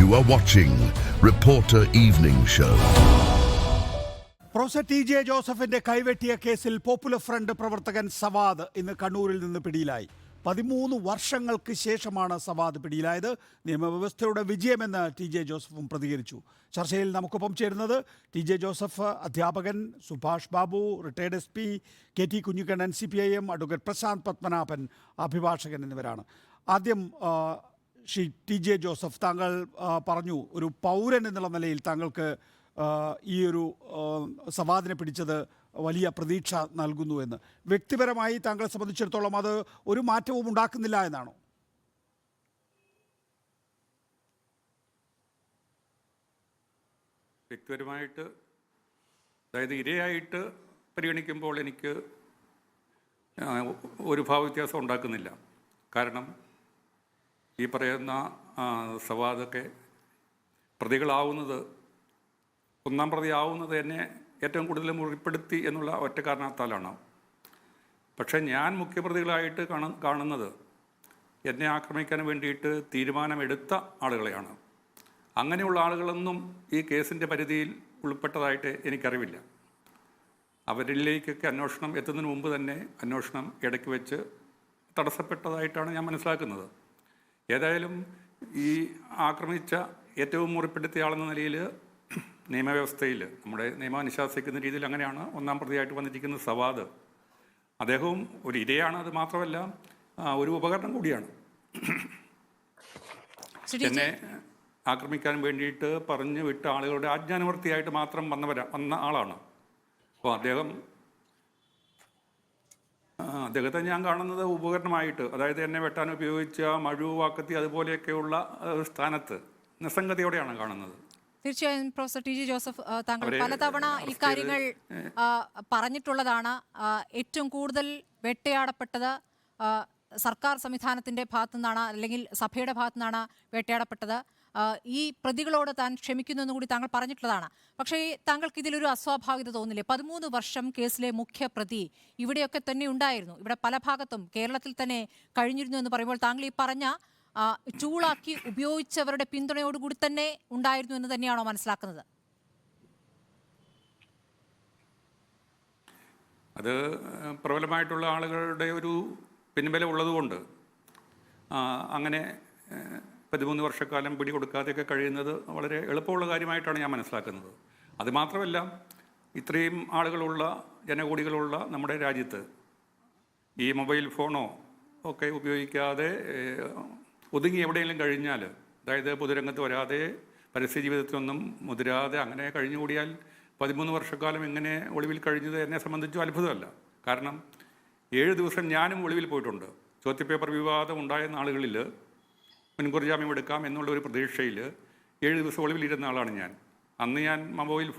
You are watching Reporter Evening Show. Professor T J ജോസഫിന്റെ കൈവെട്ടിയ കേസിൽ popular front പ്രവർത്തകൻ സവാദ് ഇന്ന് കണ്ണൂരിൽ നിന്ന് പിടിയിലായി. 13 വർഷങ്ങൾക്ക് ശേഷമാണ് സവാദ് പിടിയിലായത്. നിയമവ്യവസ്ഥയുടെ വിജയമെന്ന് ടി ജെ ജോസഫും പ്രതികരിച്ചു. ചർച്ചയിൽ നമുക്കൊപ്പം ചേരുന്നത് ടി ജെ ജോസഫ്, അധ്യാപകൻ Subhash Babu, retired SP K T Kunhikannan, CPIM advocate Prashanth Padmanabhan, അഭിഭാഷകൻ എന്നിവരാണ്. ആദ്യം ശ്രീ ടി ജെ ജോസഫ്, താങ്കൾ പറഞ്ഞു ഒരു പൗരൻ എന്നുള്ള നിലയിൽ താങ്കൾക്ക് ഈ ഒരു സവാദിനെ പിടിച്ചത് വലിയ പ്രതീക്ഷ നൽകുന്നു എന്ന്. വ്യക്തിപരമായി താങ്കളെ സംബന്ധിച്ചിടത്തോളം അത് ഒരു മാറ്റവും ഉണ്ടാക്കുന്നില്ല എന്നാണോ? വ്യക്തിപരമായിട്ട്, അതായത് ഇരയായിട്ട് പരിഗണിക്കുമ്പോൾ എനിക്ക് ഒരു ഭാവവ്യത്യാസം ഉണ്ടാക്കുന്നില്ല. കാരണം ഈ പറയുന്ന സവാദൊക്കെ പ്രതികളാവുന്നത്, ഒന്നാം പ്രതിയാവുന്നത് എന്നെ ഏറ്റവും കൂടുതൽ മുറിപ്പെടുത്തി എന്നുള്ള ഒറ്റ കാരണത്താലാണ്. പക്ഷേ ഞാൻ മുഖ്യപ്രതികളായിട്ട് കാണുന്നത് എന്നെ ആക്രമിക്കാൻ വേണ്ടിയിട്ട് തീരുമാനമെടുത്ത ആളുകളെയാണ്. അങ്ങനെയുള്ള ആളുകളൊന്നും ഈ കേസിൻ്റെ പരിധിയിൽ ഉൾപ്പെട്ടതായിട്ട് എനിക്കറിവില്ല. അവരിലേക്കൊക്കെ അന്വേഷണം എത്തുന്നതിന് മുമ്പ് തന്നെ അന്വേഷണം ഇടയ്ക്ക് വെച്ച് തടസ്സപ്പെട്ടതായിട്ടാണ് ഞാൻ മനസ്സിലാക്കുന്നത്. ഏതായാലും ഈ ആക്രമിച്ച ഏറ്റവും മുറിപ്പെടുത്തിയ ആളെന്ന നിലയിൽ നിയമവ്യവസ്ഥയിൽ നമ്മുടെ നിയമം അനുശാസിക്കുന്ന രീതിയിൽ അങ്ങനെയാണ് ഒന്നാം പ്രതിയായിട്ട് വന്നിരിക്കുന്നത് സവാദ്. അദ്ദേഹവും ഒരു ഇരയാണ്, അത് മാത്രമല്ല ഒരു ഉപകരണം കൂടിയാണ്. എന്നെ ആക്രമിക്കാൻ വേണ്ടിയിട്ട് പറഞ്ഞു വിട്ട ആളുകളുടെ ആജ്ഞാനുവർത്തിയായിട്ട് മാത്രം വന്ന ആളാണ്. അപ്പോൾ അദ്ദേഹത്തെ ഞാൻ കാണുന്നത് ഉപകരണമായിട്ട്, അതായത് എന്നെ വെട്ടാൻ ഉപയോഗിച്ച മഴു, വാക്കത്തി അതുപോലെയൊക്കെയുള്ള സ്ഥാനത്ത് നിസ്സംഗതയോടെയാണ് കാണുന്നത്. തീർച്ചയായും പ്രൊഫസർ ടി ജെ ജോസഫ്, താങ്കൾ പലതവണ ഈ കാര്യങ്ങൾ പറഞ്ഞിട്ടുള്ളതാണ്. ഏറ്റവും കൂടുതൽ വേട്ടയാടപ്പെട്ടത് സർക്കാർ സംവിധാനത്തിന്റെ ഭാഗത്തു നിന്നാണ്, അല്ലെങ്കിൽ സഭയുടെ ഭാഗത്തു നിന്നാണ് വേട്ടയാടപ്പെട്ടത്. ഈ പ്രതികളോട് താൻ ക്ഷമിക്കുന്നു കൂടി താങ്കൾ പറഞ്ഞിട്ടുള്ളതാണ്. പക്ഷേ താങ്കൾക്ക് ഇതിലൊരു അസ്വാഭാവികത തോന്നില്ലേ? 13 വർഷം കേസിലെ മുഖ്യ പ്രതി ഇവിടെയൊക്കെ തന്നെ ഉണ്ടായിരുന്നു, ഇവിടെ പല ഭാഗത്തും കേരളത്തിൽ തന്നെ കഴിഞ്ഞിരുന്നു എന്ന് പറയുമ്പോൾ താങ്കൾ ഈ പറഞ്ഞ ചൂളാക്കി ഉപയോഗിച്ചവരുടെ പിന്തുണയോടുകൂടി തന്നെ ഉണ്ടായിരുന്നു എന്ന് തന്നെയാണോ മനസ്സിലാക്കുന്നത്? അത് പ്രബലമായിട്ടുള്ള ആളുകളുടെ ഒരു പിൻബലം ഉള്ളതുകൊണ്ട് അങ്ങനെ 13 വർഷക്കാലം പിടികൊടുക്കാതെയൊക്കെ കഴിയുന്നത് വളരെ എളുപ്പമുള്ള കാര്യമായിട്ടാണ് ഞാൻ മനസ്സിലാക്കുന്നത്. അതുമാത്രമല്ല, ഇത്രയും ആളുകളുള്ള, ജനകോടികളുള്ള നമ്മുടെ രാജ്യത്ത് ഈ മൊബൈൽ ഫോണോ ഒക്കെ ഉപയോഗിക്കാതെ ഒതുങ്ങി എവിടെയെങ്കിലും കഴിഞ്ഞാൽ, അതായത് പൊതുരംഗത്ത് വരാതെ പരസ്യ ജീവിതത്തിലൊന്നും മുതിരാതെ അങ്ങനെ കഴിഞ്ഞുകൂടിയാൽ 13 വർഷക്കാലം എങ്ങനെ ഒളിവിൽ കഴിഞ്ഞത് എന്നെ സംബന്ധിച്ചും അത്ഭുതമല്ല. കാരണം 7 ദിവസം ഞാനും ഒളിവിൽ പോയിട്ടുണ്ട്. ചോദ്യപേപ്പർ വിവാദം ഉണ്ടായ നാളുകളിൽ മുൻകൂർ ജാമ്യം എടുക്കാം എന്നുള്ള ഒരു പ്രതീക്ഷയിൽ 7 ദിവസം ഒളിവിലിരുന്ന ആളാണ് ഞാൻ. അന്ന് ഞാൻ മൊബൈൽ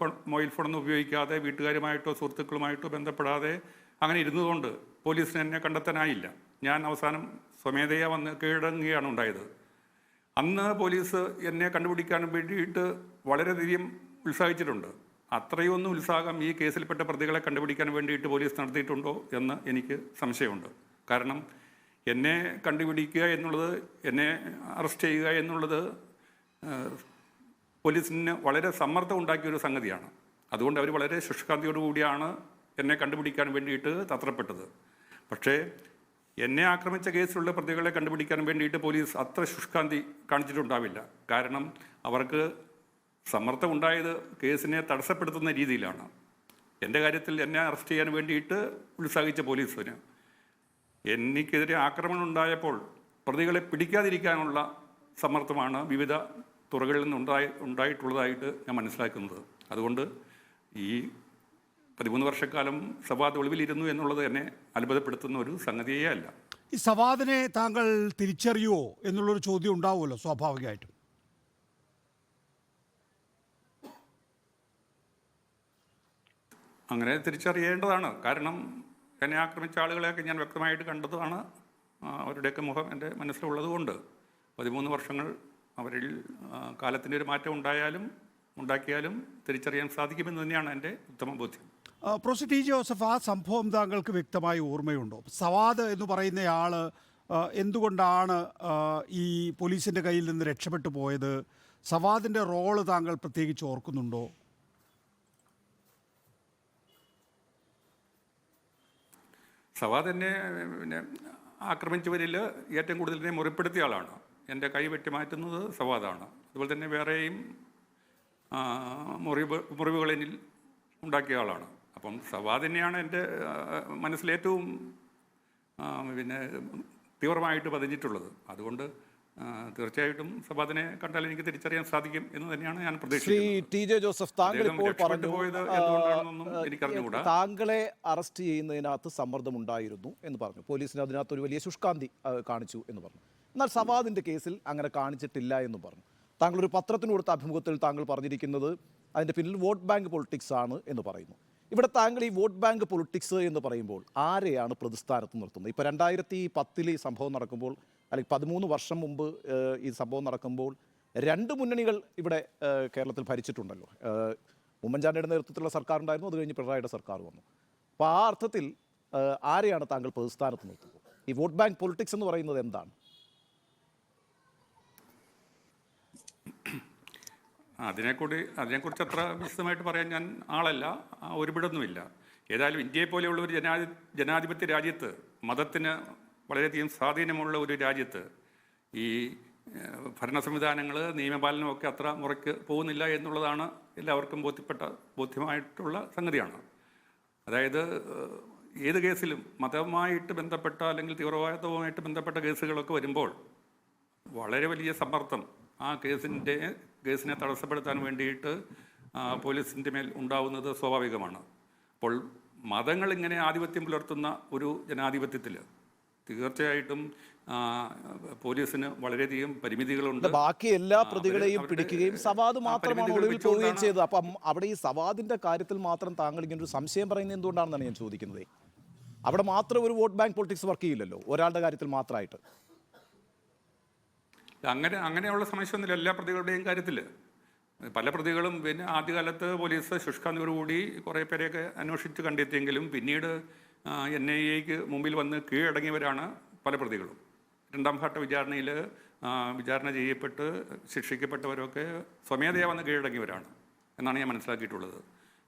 ഫോണൊന്നും ഉപയോഗിക്കാതെ വീട്ടുകാരുമായിട്ടോ സുഹൃത്തുക്കളുമായിട്ടോ ബന്ധപ്പെടാതെ അങ്ങനെ ഇരുന്നതുകൊണ്ട് പോലീസിന് എന്നെ കണ്ടെത്താനായില്ല. ഞാൻ അവസാനം സ്വമേധയാ വന്ന് കീഴടങ്ങുകയാണ് ഉണ്ടായത്. അന്ന് പോലീസ് എന്നെ കണ്ടുപിടിക്കാൻ വേണ്ടിയിട്ട് വളരെയധികം ഉത്സാഹിച്ചിട്ടുണ്ട്. അത്രയൊന്നും ഉത്സാഹം ഈ കേസിൽപ്പെട്ട പ്രതികളെ കണ്ടുപിടിക്കാൻ വേണ്ടിയിട്ട് പോലീസ് നടത്തിയിട്ടുണ്ടോ എന്ന് എനിക്ക് സംശയമുണ്ട്. കാരണം എന്നെ കണ്ടുപിടിക്കുക എന്നുള്ളത്, എന്നെ അറസ്റ്റ് ചെയ്യുക എന്നുള്ളത് പോലീസിന് വളരെ സമ്മർദ്ദം ഉണ്ടാക്കിയൊരു സംഗതിയാണ്. അതുകൊണ്ട് അവർ വളരെ ശുഷ്കാന്തിയോടുകൂടിയാണ് എന്നെ കണ്ടുപിടിക്കാൻ വേണ്ടിയിട്ട് തത്രപ്പെട്ടത്. പക്ഷേ എന്നെ ആക്രമിച്ച കേസിലുള്ള പ്രതികളെ കണ്ടുപിടിക്കാൻ വേണ്ടിയിട്ട് പോലീസ് അത്ര ശുഷ്കാന്തി കാണിച്ചിട്ടുണ്ടാവില്ല. കാരണം അവർക്ക് സമ്മർദ്ദം ഉണ്ടായത് കേസിനെ തടസ്സപ്പെടുത്തുന്ന രീതിയിലാണ്. എൻ്റെ കാര്യത്തിൽ എന്നെ അറസ്റ്റ് ചെയ്യാൻ വേണ്ടിയിട്ട് ഉത്സാഹിച്ച പോലീസിന് എനിക്കെതിരെ ആക്രമണം ഉണ്ടായപ്പോൾ പ്രതികളെ പിടിക്കാതിരിക്കാനുള്ള സമ്മർദ്ദമാണ് വിവിധ തുറകളിൽ നിന്ന് ഉണ്ടായിട്ടുള്ളതായിട്ട് ഞാൻ മനസ്സിലാക്കുന്നത്. അതുകൊണ്ട് ഈ 13 വർഷക്കാലം സവാദ് ഒളിവിലിരുന്നു എന്നുള്ളത് എന്നെ അത്ഭുതപ്പെടുത്തുന്ന ഒരു സംഗതിയേ അല്ല. ഈ സവാദിനെ താങ്കൾ തിരിച്ചറിയുമോ എന്നുള്ളൊരു ചോദ്യം ഉണ്ടാവുമല്ലോ സ്വാഭാവികമായിട്ടും. അങ്ങനെ തിരിച്ചറിയേണ്ടതാണ്. കാരണം എന്നെ ആക്രമിച്ച ആളുകളെയൊക്കെ ഞാൻ വ്യക്തമായിട്ട് കണ്ടതാണ്. അവരുടെയൊക്കെ മുഖം എൻ്റെ മനസ്സിലുള്ളത് കൊണ്ട് 13 വർഷങ്ങൾ അവരിൽ കാലത്തിൻ്റെ ഒരു മാറ്റം ഉണ്ടാക്കിയാലും തിരിച്ചറിയാൻ സാധിക്കുമെന്ന് തന്നെയാണ് എൻ്റെ ഉത്തമ ബോധ്യം. പ്രൊഫസർ ടി ജെ ജോസഫ്, ആ സംഭവം താങ്കൾക്ക് വ്യക്തമായി ഓർമ്മയുണ്ടോ? സവാദ് എന്ന് പറയുന്നയാൾ എന്തുകൊണ്ടാണ് ഈ പോലീസിൻ്റെ കയ്യിൽ നിന്ന് രക്ഷപ്പെട്ടു പോയത്? സവാദിൻ്റെ റോള് താങ്കൾ പ്രത്യേകിച്ച് ഓർക്കുന്നുണ്ടോ? സവാദ് എന്നെ പിന്നെ ആക്രമിച്ചവരിൽ ഏറ്റവും കൂടുതൽ എന്നെ മുറിപ്പെടുത്തിയ ആളാണ്. എൻ്റെ കൈ വെട്ടി മാറ്റുന്നത് സവാദാണ്. അതുപോലെ തന്നെ വേറെയും മുറിവുകൾ എന്നിൽ ഉണ്ടാക്കിയ ആളാണ്. അപ്പം സവാദ് തന്നെയാണ് എൻ്റെ മനസ്സിലേറ്റവും പിന്നെ തീവ്രമായിട്ട് പതിഞ്ഞിട്ടുള്ളത്. അതുകൊണ്ട് തീർച്ചയായിട്ടും സവാദിനെ കണ്ടാൽ എനിക്ക് തിരിച്ചറിയാൻ സാധിക്കും എന്ന് തന്നെയാണ് ഞാൻ പ്രതീക്ഷിക്കുന്നത്. ടി ജെ ജോസഫ്, താങ്കൾ ഇപ്പോൾ പറഞ്ഞു എനിക്കറിഞ്ഞുകൂടാ. താങ്കളെ അറസ്റ്റ് ചെയ്യുന്നതിനകത്ത് സമ്മർദ്ദമുണ്ടായിരുന്നു എന്ന് പറഞ്ഞു. പോലീസിന് അതിനകത്ത് ഒരു വലിയ ശുഷ്കാന്തി കാണിച്ചു എന്ന് പറഞ്ഞു. എന്നാൽ സവാദിൻ്റെ കേസിൽ അങ്ങനെ കാണിച്ചിട്ടില്ല എന്ന് പറഞ്ഞു. താങ്കൾ ഒരു പത്രത്തിന് കൊടുത്ത അഭിമുഖത്തിൽ താങ്കൾ പറഞ്ഞിരിക്കുന്നത് അതിൻ്റെ പിന്നിൽ വോട്ട് ബാങ്ക് പൊളിറ്റിക്സ് ആണ് എന്ന് പറയുന്നു. ഇവിടെ താങ്കൾ ഈ വോട്ട് ബാങ്ക് പൊളിറ്റിക്സ് എന്ന് പറയുമ്പോൾ ആരെയാണ് പ്രതിസ്ഥാനത്ത് നിർത്തുന്നത്? ഇപ്പോൾ 2010 ഈ സംഭവം നടക്കുമ്പോൾ, അല്ലെങ്കിൽ 13 വർഷം മുമ്പ് ഈ സംഭവം നടക്കുമ്പോൾ 2 മുന്നണികൾ ഇവിടെ കേരളത്തിൽ ഭരിച്ചിട്ടുണ്ടല്ലോ. ഉമ്മൻചാണ്ടിയുടെ നേതൃത്വത്തിലുള്ള സർക്കാർ ഉണ്ടായിരുന്നു, അത് കഴിഞ്ഞ് പിണറായിയുടെ സർക്കാർ വന്നു. അപ്പോൾ ആ അർത്ഥത്തിൽ ആരെയാണ് താങ്കൾ പ്രതിസ്ഥാനത്ത് നിർത്തുന്നത്? ഈ വോട്ട് ബാങ്ക് പൊളിറ്റിക്സ് എന്ന് പറയുന്നത് എന്താണ്? അതിനെക്കുറിച്ച് അത്ര വിശദമായിട്ട് പറയാൻ ഞാൻ ആളല്ല, ഒരുപിടൊന്നുമില്ല. ഏതായാലും ഇന്ത്യയെ പോലെയുള്ള ഒരു ജനാധിപത്യ രാജ്യത്ത്, മതത്തിന് വളരെയധികം സ്വാധീനമുള്ള ഒരു രാജ്യത്ത് ഈ ഭരണ സംവിധാനങ്ങൾ, നിയമപാലനമൊക്കെ അത്ര മുറയ്ക്ക് പോകുന്നില്ല എന്നുള്ളതാണ് എല്ലാവർക്കും ബോധ്യമായിട്ടുള്ള സംഗതിയാണ്. അതായത് ഏത് കേസിലും മതവുമായിട്ട് ബന്ധപ്പെട്ട അല്ലെങ്കിൽ തീവ്രവാദവുമായിട്ട് ബന്ധപ്പെട്ട കേസുകളൊക്കെ വരുമ്പോൾ വളരെ വലിയ സമ്മർദ്ദം ആ കേസിനെ തടസ്സപ്പെടുത്താൻ വേണ്ടിയിട്ട് പോലീസിൻ്റെ മേൽ ഉണ്ടാവുന്നത് സ്വാഭാവികമാണ്. അപ്പോൾ മതങ്ങൾ ഇങ്ങനെ ആധിപത്യം പുലർത്തുന്ന ഒരു ജനാധിപത്യത്തിൽ തീർച്ചയായിട്ടും പോലീസിന് വളരെയധികം പരിമിതികളുണ്ട്. ബാക്കി എല്ലാ പ്രതികളെയും പിടിക്കുകയും സവാദ് മാത്രമാണ് ഒളിവിൽ പോവുകയും ചെയ്തത്. അപ്പം അവിടെ ഈ സവാദിന്റെ കാര്യത്തിൽ മാത്രം താങ്കൾ ഇങ്ങനെ ഒരു സംശയം പറയുന്നത് എന്തുകൊണ്ടാണെന്നാണ് ഞാൻ ചോദിക്കുന്നത്. അവിടെ മാത്രം ഒരു വോട്ട് ബാങ്ക് പൊളിറ്റിക്സ് വർക്ക് ചെയ്യില്ലല്ലോ, ഒരാളുടെ കാര്യത്തിൽ മാത്രമായിട്ട്. അങ്ങനെയുള്ള സമസ്യൊന്നുമില്ല എല്ലാ പ്രതികളുടെയും കാര്യത്തിൽ. പല പ്രതികളും പിന്നെ ആദ്യകാലത്ത് പോലീസ് ശുഷ്കാന്തിയോടുകൂടി കുറേ പേരെയൊക്കെ അന്വേഷിച്ച് കണ്ടെത്തിയെങ്കിലും പിന്നീട് NIAക്ക് മുമ്പിൽ വന്ന് കീഴടങ്ങിയവരാണ് പല പ്രതികളും. 2ാം ഘട്ട വിചാരണയിൽ വിചാരണ ചെയ്യപ്പെട്ട് ശിക്ഷിക്കപ്പെട്ടവരൊക്കെ സ്വമേധയാ വന്ന് കീഴടങ്ങിയവരാണ് എന്നാണ് ഞാൻ മനസ്സിലാക്കിയിട്ടുള്ളത്.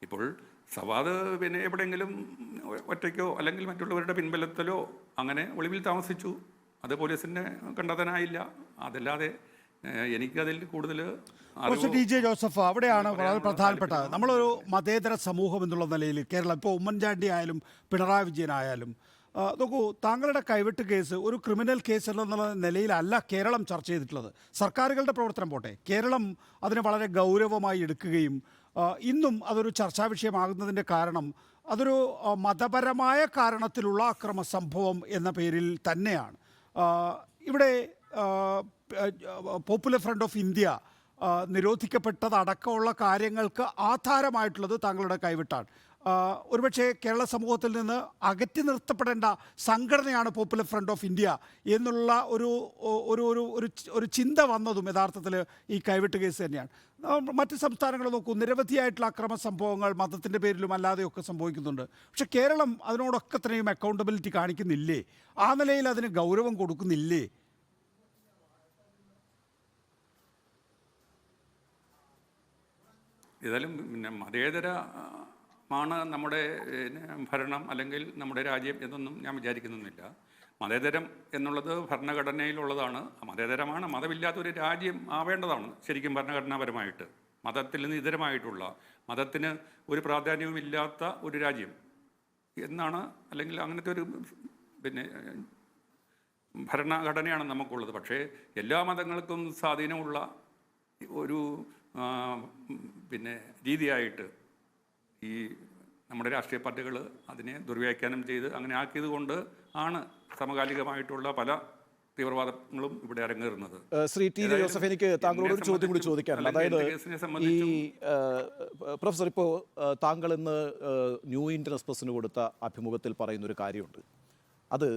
ഇപ്പോൾ സവാദ് പിന്നെ എവിടെയെങ്കിലും ഒറ്റയ്ക്കോ അല്ലെങ്കിൽ മറ്റുള്ളവരുടെ പിൻബലത്തിലോ അങ്ങനെ ഒളിവിൽ താമസിച്ചു, അത് പോലീസിനെ കണ്ടെത്താനായില്ല. അതല്ലാതെ എനിക്കതിൽ കൂടുതൽ ടി ജെ ജോസഫ്, അവിടെയാണ് വളരെ പ്രധാനപ്പെട്ടത്. നമ്മളൊരു മതേതര സമൂഹം എന്നുള്ള നിലയിൽ കേരളം, ഇപ്പോൾ ഉമ്മൻചാണ്ടി ആയാലും പിണറായി വിജയനായാലും, നോക്കൂ, താങ്കളുടെ കൈവെട്ട് കേസ് ഒരു ക്രിമിനൽ കേസ് എന്നുള്ള നിലയിലല്ല കേരളം ചർച്ച ചെയ്തിട്ടുള്ളത്. സർക്കാരുകളുടെ പ്രവർത്തനം പോട്ടെ, കേരളം അതിനെ വളരെ ഗൗരവമായി എടുക്കുകയും ഇന്നും അതൊരു ചർച്ചാ വിഷയമാകുന്നതിൻ്റെ കാരണം അതൊരു മതപരമായ കാരണത്തിലുള്ള അക്രമ സംഭവം എന്ന പേരിൽ തന്നെയാണ്. ഇവിടെ പോപ്പുലർ ഫ്രണ്ട് ഓഫ് ഇന്ത്യ നിരോധിക്കപ്പെട്ടതടക്കമുള്ള കാര്യങ്ങൾക്ക് ആധാരമായിട്ടുള്ളത് താങ്കളുടെ കൈവിട്ടാണ്. ഒരുപക്ഷെ കേരള സമൂഹത്തിൽ നിന്ന് അകറ്റി നിർത്തപ്പെടേണ്ട സംഘടനയാണ് പോപ്പുലർ ഫ്രണ്ട് ഓഫ് ഇന്ത്യ എന്നുള്ള ഒരു ചിന്ത വന്നതും യഥാർത്ഥത്തിൽ ഈ കൈവിട്ട് കേസ് തന്നെയാണ്. മറ്റ് സംസ്ഥാനങ്ങൾ നോക്കൂ, നിരവധിയായിട്ടുള്ള അക്രമ സംഭവങ്ങൾ മതത്തിൻ്റെ പേരിലും അല്ലാതെയൊക്കെ സംഭവിക്കുന്നുണ്ട്. പക്ഷെ കേരളം അതിനോടൊക്കെ തന്നെയും അക്കൗണ്ടബിലിറ്റി കാണിക്കുന്നില്ലേ? ആ നിലയിൽ അതിന് ഗൗരവം കൊടുക്കുന്നില്ലേ? ഏതായാലും പിന്നെ മതേതരമാണ് നമ്മുടെ ഭരണം അല്ലെങ്കിൽ നമ്മുടെ രാജ്യം എന്നൊന്നും ഞാൻ വിചാരിക്കുന്നില്ല. മതേതരം എന്നുള്ളത് ഭരണഘടനയിലുള്ളതാണ്. മതേതരമാണ്, മതമില്ലാത്തൊരു രാജ്യം ആവേണ്ടതാണ് ശരിക്കും ഭരണഘടനാപരമായിട്ട്. മതത്തിൽ നിന്ന് ഇതരമായിട്ടുള്ള, മതത്തിന് ഒരു പ്രാധാന്യവുമില്ലാത്ത ഒരു രാജ്യം എന്നാണ്, അല്ലെങ്കിൽ അങ്ങനത്തെ ഒരു പിന്നെ ഭരണഘടനയാണ് നമുക്കുള്ളത്. പക്ഷേ എല്ലാ മതങ്ങൾക്കും സ്വാധീനമുള്ള ഒരു പിന്നെ രീതിയായിട്ട് ഈ നമ്മുടെ രാഷ്ട്രീയ പാർട്ടികൾ അതിനെ ദുർവ്യാഖ്യാനം ചെയ്ത് അങ്ങനെ ആക്കിയത് കൊണ്ട് ആണ് സമകാലികമായിട്ടുള്ള പല തീവ്രവാദങ്ങളും ഇവിടെ അരങ്ങേറുന്നത്. ശ്രീ ടി ജെ ജോസഫ്, എനിക്ക് താങ്കളോട് ഒരു ചോദ്യം കൂടി ചോദിക്കാനുണ്ട്. അതായത് ഈ പ്രൊഫസർ, ഇപ്പോൾ താങ്കൾ ഇന്ന് ന്യൂ ഇന്ത്യൻ എക്സ്പ്രസിന് കൊടുത്ത അഭിമുഖത്തിൽ പറയുന്നൊരു കാര്യമുണ്ട്. അത്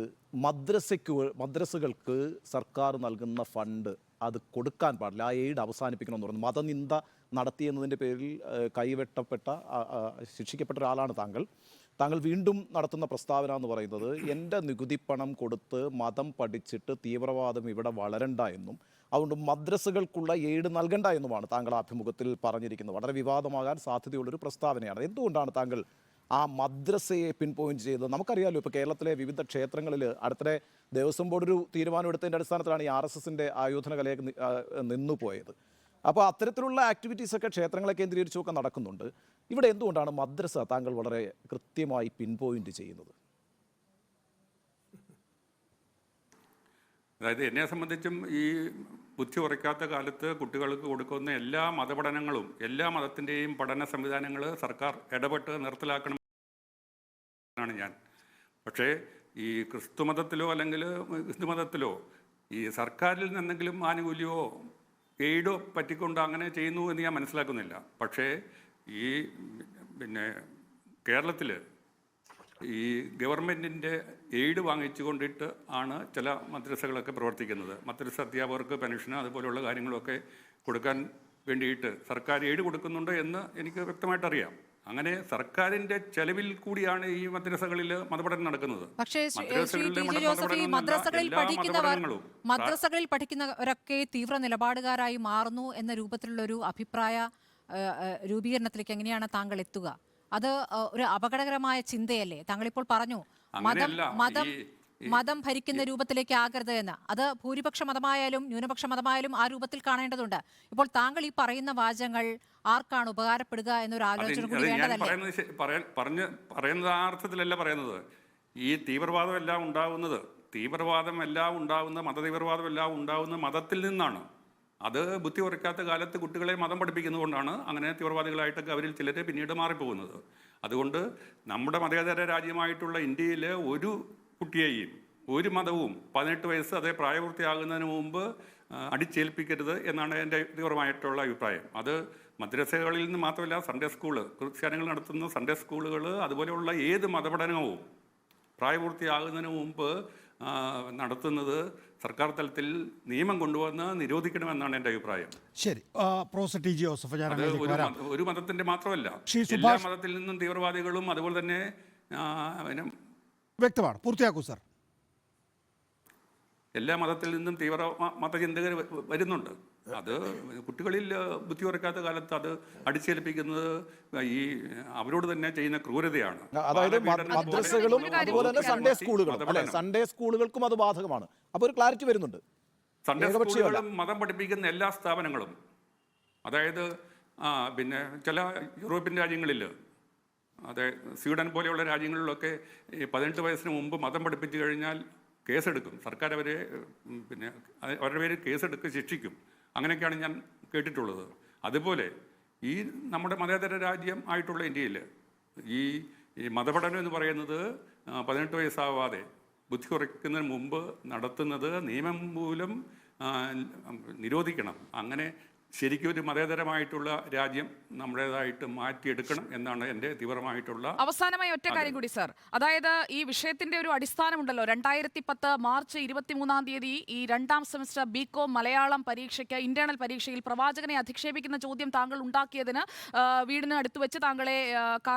മദ്രസകൾക്ക് സർക്കാർ നൽകുന്ന ഫണ്ട് അത് കൊടുക്കാൻ പാടില്ല, ആ എയ്ഡ് അവസാനിപ്പിക്കണമെന്ന് പറഞ്ഞു. മതനിന്ദ നടത്തിയെന്നതിൻ്റെ പേരിൽ കൈവെട്ടപ്പെട്ട ശിക്ഷിക്കപ്പെട്ട ഒരാളാണ് താങ്കൾ. താങ്കൾ വീണ്ടും നടത്തുന്ന പ്രസ്താവന എന്ന് പറയുന്നത് എൻ്റെ നികുതി പണം കൊടുത്ത് മതം പഠിച്ചിട്ട് തീവ്രവാദം ഇവിടെ വളരണ്ട എന്നും അതുകൊണ്ട് മദ്രസകൾക്കുള്ള എയ്ഡ് നൽകണ്ട എന്നുമാണ് താങ്കൾ അഭിമുഖത്തിൽ പറഞ്ഞിരിക്കുന്നത്. വളരെ വിവാദമാകാൻ സാധ്യതയുള്ളൊരു പ്രസ്താവനയാണ്. എന്തുകൊണ്ടാണ് താങ്കൾ ആ മദ്രസയെ പിൻ പോയിന്റ് ചെയ്തത്? നമുക്കറിയാമല്ലോ, ഇപ്പോൾ കേരളത്തിലെ വിവിധ ക്ഷേത്രങ്ങളിൽ അടുത്തിടെ ദേവസ്വം ബോർഡ് ഒരു തീരുമാനം എടുത്തതിൻ്റെ അടിസ്ഥാനത്തിലാണ് ഈ RSSൻ്റെ ആയോധന കലയൊക്കെ നിന്നുപോയത്. അപ്പോൾ അത്തരത്തിലുള്ള ആക്ടിവിറ്റീസൊക്കെ ക്ഷേത്രങ്ങളെ കേന്ദ്രീകരിച്ചൊക്കെ നടക്കുന്നുണ്ട്. ഇവിടെ എന്തുകൊണ്ടാണ് മദ്രസ താങ്കൾ വളരെ കൃത്യമായി പിൻ പോയിന്റ് ചെയ്യുന്നത്? അതായത് എന്നെ സംബന്ധിച്ചും ഈ ബുദ്ധി ഉറയ്ക്കാത്ത കാലത്ത് കുട്ടികൾക്ക് കൊടുക്കുന്ന എല്ലാ മതപഠനങ്ങളും എല്ലാ മതത്തിൻ്റെയും പഠന സംവിധാനങ്ങൾ സർക്കാർ ഇടപെട്ട് നിർത്തലാക്കണമെന്നാണ് ഞാൻ. പക്ഷേ ഈ ക്രിസ്തു മതത്തിലോ അല്ലെങ്കിൽ ഹിന്ദുമതത്തിലോ ഈ സർക്കാരിൽ നിന്നെങ്കിലും ആനുകൂല്യമോ എയ്ഡോ പറ്റിക്കൊണ്ട് അങ്ങനെ ചെയ്യുന്നു എന്ന് ഞാൻ മനസ്സിലാക്കുന്നില്ല. പക്ഷേ ഈ കേരളത്തിൽ ഈ ഗവൺമെൻറ്റിൻ്റെ എയ്ഡ് വാങ്ങിച്ചു കൊണ്ടിട്ട് ആണ് ചില മദ്രസകളൊക്കെ പ്രവർത്തിക്കുന്നത്. മദ്രസ അധ്യാപകർക്ക് പെൻഷന് അതുപോലെയുള്ള കാര്യങ്ങളൊക്കെ കൊടുക്കാൻ വേണ്ടിയിട്ട് സർക്കാർ എയ്ഡ് കൊടുക്കുന്നുണ്ട് എന്ന് എനിക്ക് വ്യക്തമായിട്ടറിയാം. അങ്ങനെ സർക്കാരിൻ്റെ ചെലവിൽ കൂടിയാണ് ഈ മദ്രസകളിൽ മതപഠനം നടക്കുന്നത്. പക്ഷേ മദ്രസകളിൽ പഠിക്കുന്നവരൊക്കെ തീവ്ര നിലപാടുകാരായി മാറുന്നു എന്ന രൂപത്തിലുള്ള ഒരു അഭിപ്രായ രൂപീകരണത്തിലേക്ക് എങ്ങനെയാണ് താങ്കൾ എത്തുക? അത് ഒരു അപകടകരമായ ചിന്തയല്ലേ? താങ്കളിപ്പോൾ പറഞ്ഞു മതം ഭരിക്കുന്ന രൂപത്തിലേക്ക് ആകരുത് എന്ന്. അത് ഭൂരിപക്ഷ മതമായാലും ന്യൂനപക്ഷ മതമായാലും ആ രൂപത്തിൽ കാണേണ്ടതുണ്ട്. ഇപ്പോൾ താങ്കൾ ഈ പറയുന്ന വാചകങ്ങൾ ആർക്കാണ് ഉപകാരപ്പെടുക എന്നൊരു ആലോചന കൂടി വേണ്ടതല്ലേ? പറയുന്നത് ആ അർത്ഥത്തിലല്ല പറയുന്നത്. ഈ തീവ്രവാദം എല്ലാം ഉണ്ടാവുന്നത് മതതീവ്രവാദം എല്ലാം ഉണ്ടാവുന്നത് മതത്തിൽ നിന്നാണ്. അത് ബുദ്ധി ഉറയ്ക്കാത്ത കാലത്ത് കുട്ടികളെ മതം പഠിപ്പിക്കുന്നതുകൊണ്ടാണ് അങ്ങനെ തീവ്രവാദികളായിട്ടൊക്കെ അവരിൽ ചിലരെ പിന്നീട് മാറിപ്പോകുന്നത്. അതുകൊണ്ട് നമ്മുടെ മതേതര രാജ്യമായിട്ടുള്ള ഇന്ത്യയിൽ ഒരു കുട്ടിയെയും ഒരു മതവും 18 വയസ്സ് അതേ പ്രായപൂർത്തിയാകുന്നതിന് മുമ്പ് അടിച്ചേൽപ്പിക്കരുത് എന്നാണ് എൻ്റെ തീവ്രമായിട്ടുള്ള അഭിപ്രായം. അത് മദ്രസകളിൽ നിന്ന് മാത്രമല്ല, സൺഡേ സ്കൂള്, ക്രിസ്ത്യാനികൾ നടത്തുന്ന സൺഡേ സ്കൂളുകൾ അതുപോലെയുള്ള ഏത് മതപഠനവും പ്രായപൂർത്തിയാകുന്നതിന് മുമ്പ് നടത്തുന്നത് സർക്കാർ തലത്തിൽ നിയമം കൊണ്ടുവന്ന് നിരോധിക്കണമെന്നാണ് എൻ്റെ അഭിപ്രായം. ശരി, പ്രൊഫസർ ടി ജി ജോസഫ്, ഒരു മതത്തിന്റെ മാത്രമല്ല, എല്ലാ മതത്തിൽ നിന്നും തീവ്രവാദികളും അതുപോലെ തന്നെ വ്യക്തമാണ്. പൂർത്തിയാക്കൂ സർ. എല്ലാ മതത്തിൽ നിന്നും തീവ്ര മതചിന്തകർ വരുന്നുണ്ട്. അത് കുട്ടികളിൽ ബുദ്ധി ഉറക്കാത്ത കാലത്ത് അത് അടിച്ചേൽപ്പിക്കുന്നത് ഈ അവരോട് തന്നെ ചെയ്യുന്ന ക്രൂരതയാണ്. അതായത് മദ്രസകളും അതുപോലെ തന്നെ സൺഡേ സ്കൂളുകൾക്കും അത് ബാധകമാണ്. അപ്പോൾ ഒരു ക്ലാരിറ്റി വരുന്നുണ്ട്. സൺഡേ സ്കൂളുകളും മതം പഠിപ്പിക്കുന്ന എല്ലാ സ്ഥാപനങ്ങളും, അതായത് ചില യൂറോപ്യൻ രാജ്യങ്ങളിൽ, സ്വീഡൻ പോലെയുള്ള രാജ്യങ്ങളിലൊക്കെ 18 വയസ്സിന് മുമ്പ് മതം പഠിപ്പിച്ചു കഴിഞ്ഞാൽ കേസെടുക്കും സർക്കാർ. അവരുടെ പേര് കേസെടുത്ത് ശിക്ഷിക്കും. അങ്ങനെയൊക്കെയാണ് ഞാൻ കേട്ടിട്ടുള്ളത്. അതുപോലെ ഈ നമ്മുടെ മതേതര രാജ്യം ആയിട്ടുള്ള ഇന്ത്യയിൽ ഈ മതപഠനം എന്ന് പറയുന്നത് 18 വയസ്സാവാതെ ബുദ്ധി ഉറയ്ക്കുന്നതിന് മുമ്പ് നടത്തുന്നത് നിയമം മൂലം നിരോധിക്കണം. അങ്ങനെ ശരിക്കും ഒരു മതേതരമായിട്ടുള്ള രാജ്യം നമ്മുടേതായിട്ട് മാറ്റിയെടുക്കണം എന്നാണ് എൻ്റെ തീവ്രമായിട്ടുള്ള. അവസാനമായി ഒറ്റ കാര്യം കൂടി സർ, അതായത് ഈ വിഷയത്തിന്റെ ഒരു അടിസ്ഥാനമുണ്ടല്ലോ. 2010 മാർച്ച് 23 ഈ 2ാം സെമസ്റ്റർ BCom മലയാളം പരീക്ഷയ്ക്ക് ഇന്റേണൽ പരീക്ഷയിൽ പ്രവാചകനെ അധിക്ഷേപിക്കുന്ന ചോദ്യം താങ്കൾ ഉണ്ടാക്കിയതിന് വീടിന് അടുത്ത് വെച്ച് താങ്കളെ